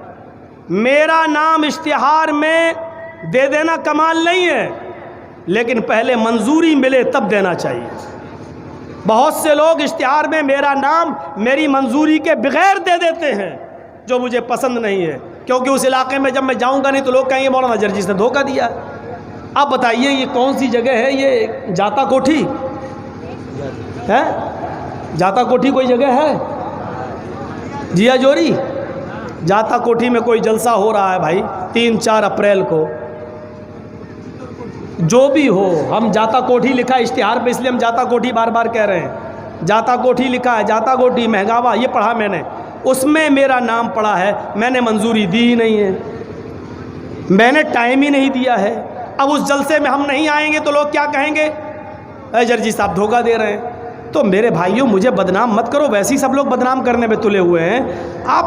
میرا نام اشتہار میں دے دینا کمال نہیں ہے، لیکن پہلے منظوری ملے تب دینا چاہیے۔ بہت سے لوگ اشتہار میں میرا نام میری منظوری کے بغیر دے دیتے ہیں، جو مجھے پسند نہیں ہے، کیونکہ اس علاقے میں جب میں جاؤں گا نہیں تو لوگ کہیں گے مولانا جرجیس نے دھوکہ دیا۔ اب بتائیے یہ کون سی جگہ ہے؟ یہ جاتا کوٹھی ہے؟ جاتا کوٹھی کوئی جگہ ہے؟ جیا جوری جاتا کوٹھی میں کوئی جلسہ ہو رہا ہے بھائی 3-4 اپریل کو، جو بھی ہو، ہم جاتا کوٹھی لکھا ہے اشتہار پہ، اس لیے ہم جاتا کوٹھی بار بار کہہ رہے ہیں۔ جاتا کوٹھی لکھا ہے، جاتا کوٹھی مہنگاوا، یہ پڑھا میں نے، اس میں میرا نام پڑا ہے، میں نے منظوری دی ہی نہیں ہے، میں نے ٹائم ہی نہیں دیا ہے۔ اب اس جلسے میں ہم نہیں آئیں گے تو لوگ کیا کہیں گے؟ اے جرجی صاحب دھوکہ دے رہے ہیں۔ تو میرے بھائیوں مجھے بدنام مت کرو، ویسے ہی سب لوگ بدنام کرنے میں تلے ہوئے ہیں، آپ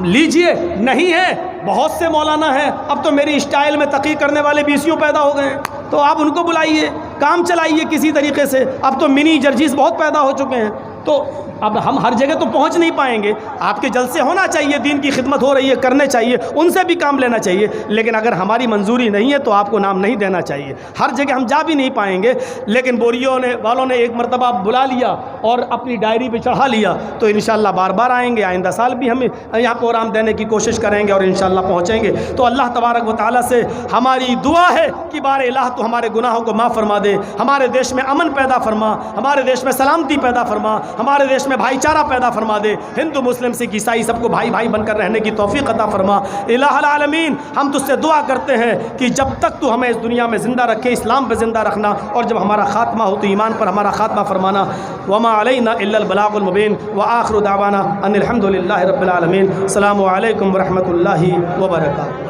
لیجئے، نہیں ہے بہت سے مولانا ہیں، اب تو میری اسٹائل میں تقریر کرنے والے بیسیوں پیدا ہو گئے ہیں، تو آپ ان کو بلائیے، کام چلائیے کسی طریقے سے، اب تو منی جرجیز بہت پیدا ہو چکے ہیں، تو اب ہم ہر جگہ تو پہنچ نہیں پائیں گے، آپ کے جلسے ہونا چاہیے، دین کی خدمت ہو رہی ہے کرنے چاہیے، ان سے بھی کام لینا چاہیے، لیکن اگر ہماری منظوری نہیں ہے تو آپ کو نام نہیں دینا چاہیے، ہر جگہ ہم جا بھی نہیں پائیں گے، لیکن بوریوں والوں نے ایک مرتبہ بلا لیا اور اپنی ڈائری پہ چڑھا لیا، تو انشاءاللہ بار بار آئیں گے، آئندہ سال بھی ہمیں یہاں پروگرام دینے کی کوشش کریں گے اور انشاءاللہ پہنچیں گے۔ تو اللہ تبارک و تعالیٰ سے ہماری دعا ہے کہ بار الہ تو ہمارے گناہوں کو معاف فرما دے، ہمارے دیش میں امن پیدا فرما، ہمارے دیش میں سلامتی پیدا فرما، ہمارے دیش میں بھائی چارہ پیدا فرما دے، ہندو مسلم سکھ عیسائی سب کو بھائی بھائی بن کر رہنے کی توفیق عطا فرما۔ الہ العالمین ہم تجھ سے دعا کرتے ہیں کہ جب تک تو ہمیں اس دنیا میں زندہ رکھے، اسلام پہ زندہ رکھنا، اور جب ہمارا خاتمہ ہو تو ایمان پر ہمارا خاتمہ فرمانا۔ وما علینا الا البلاغ المبین وآخر دعوانا ان الحمد للہ رب العالمین۔ السلام علیکم ورحمۃ اللہ وبرکاتہ۔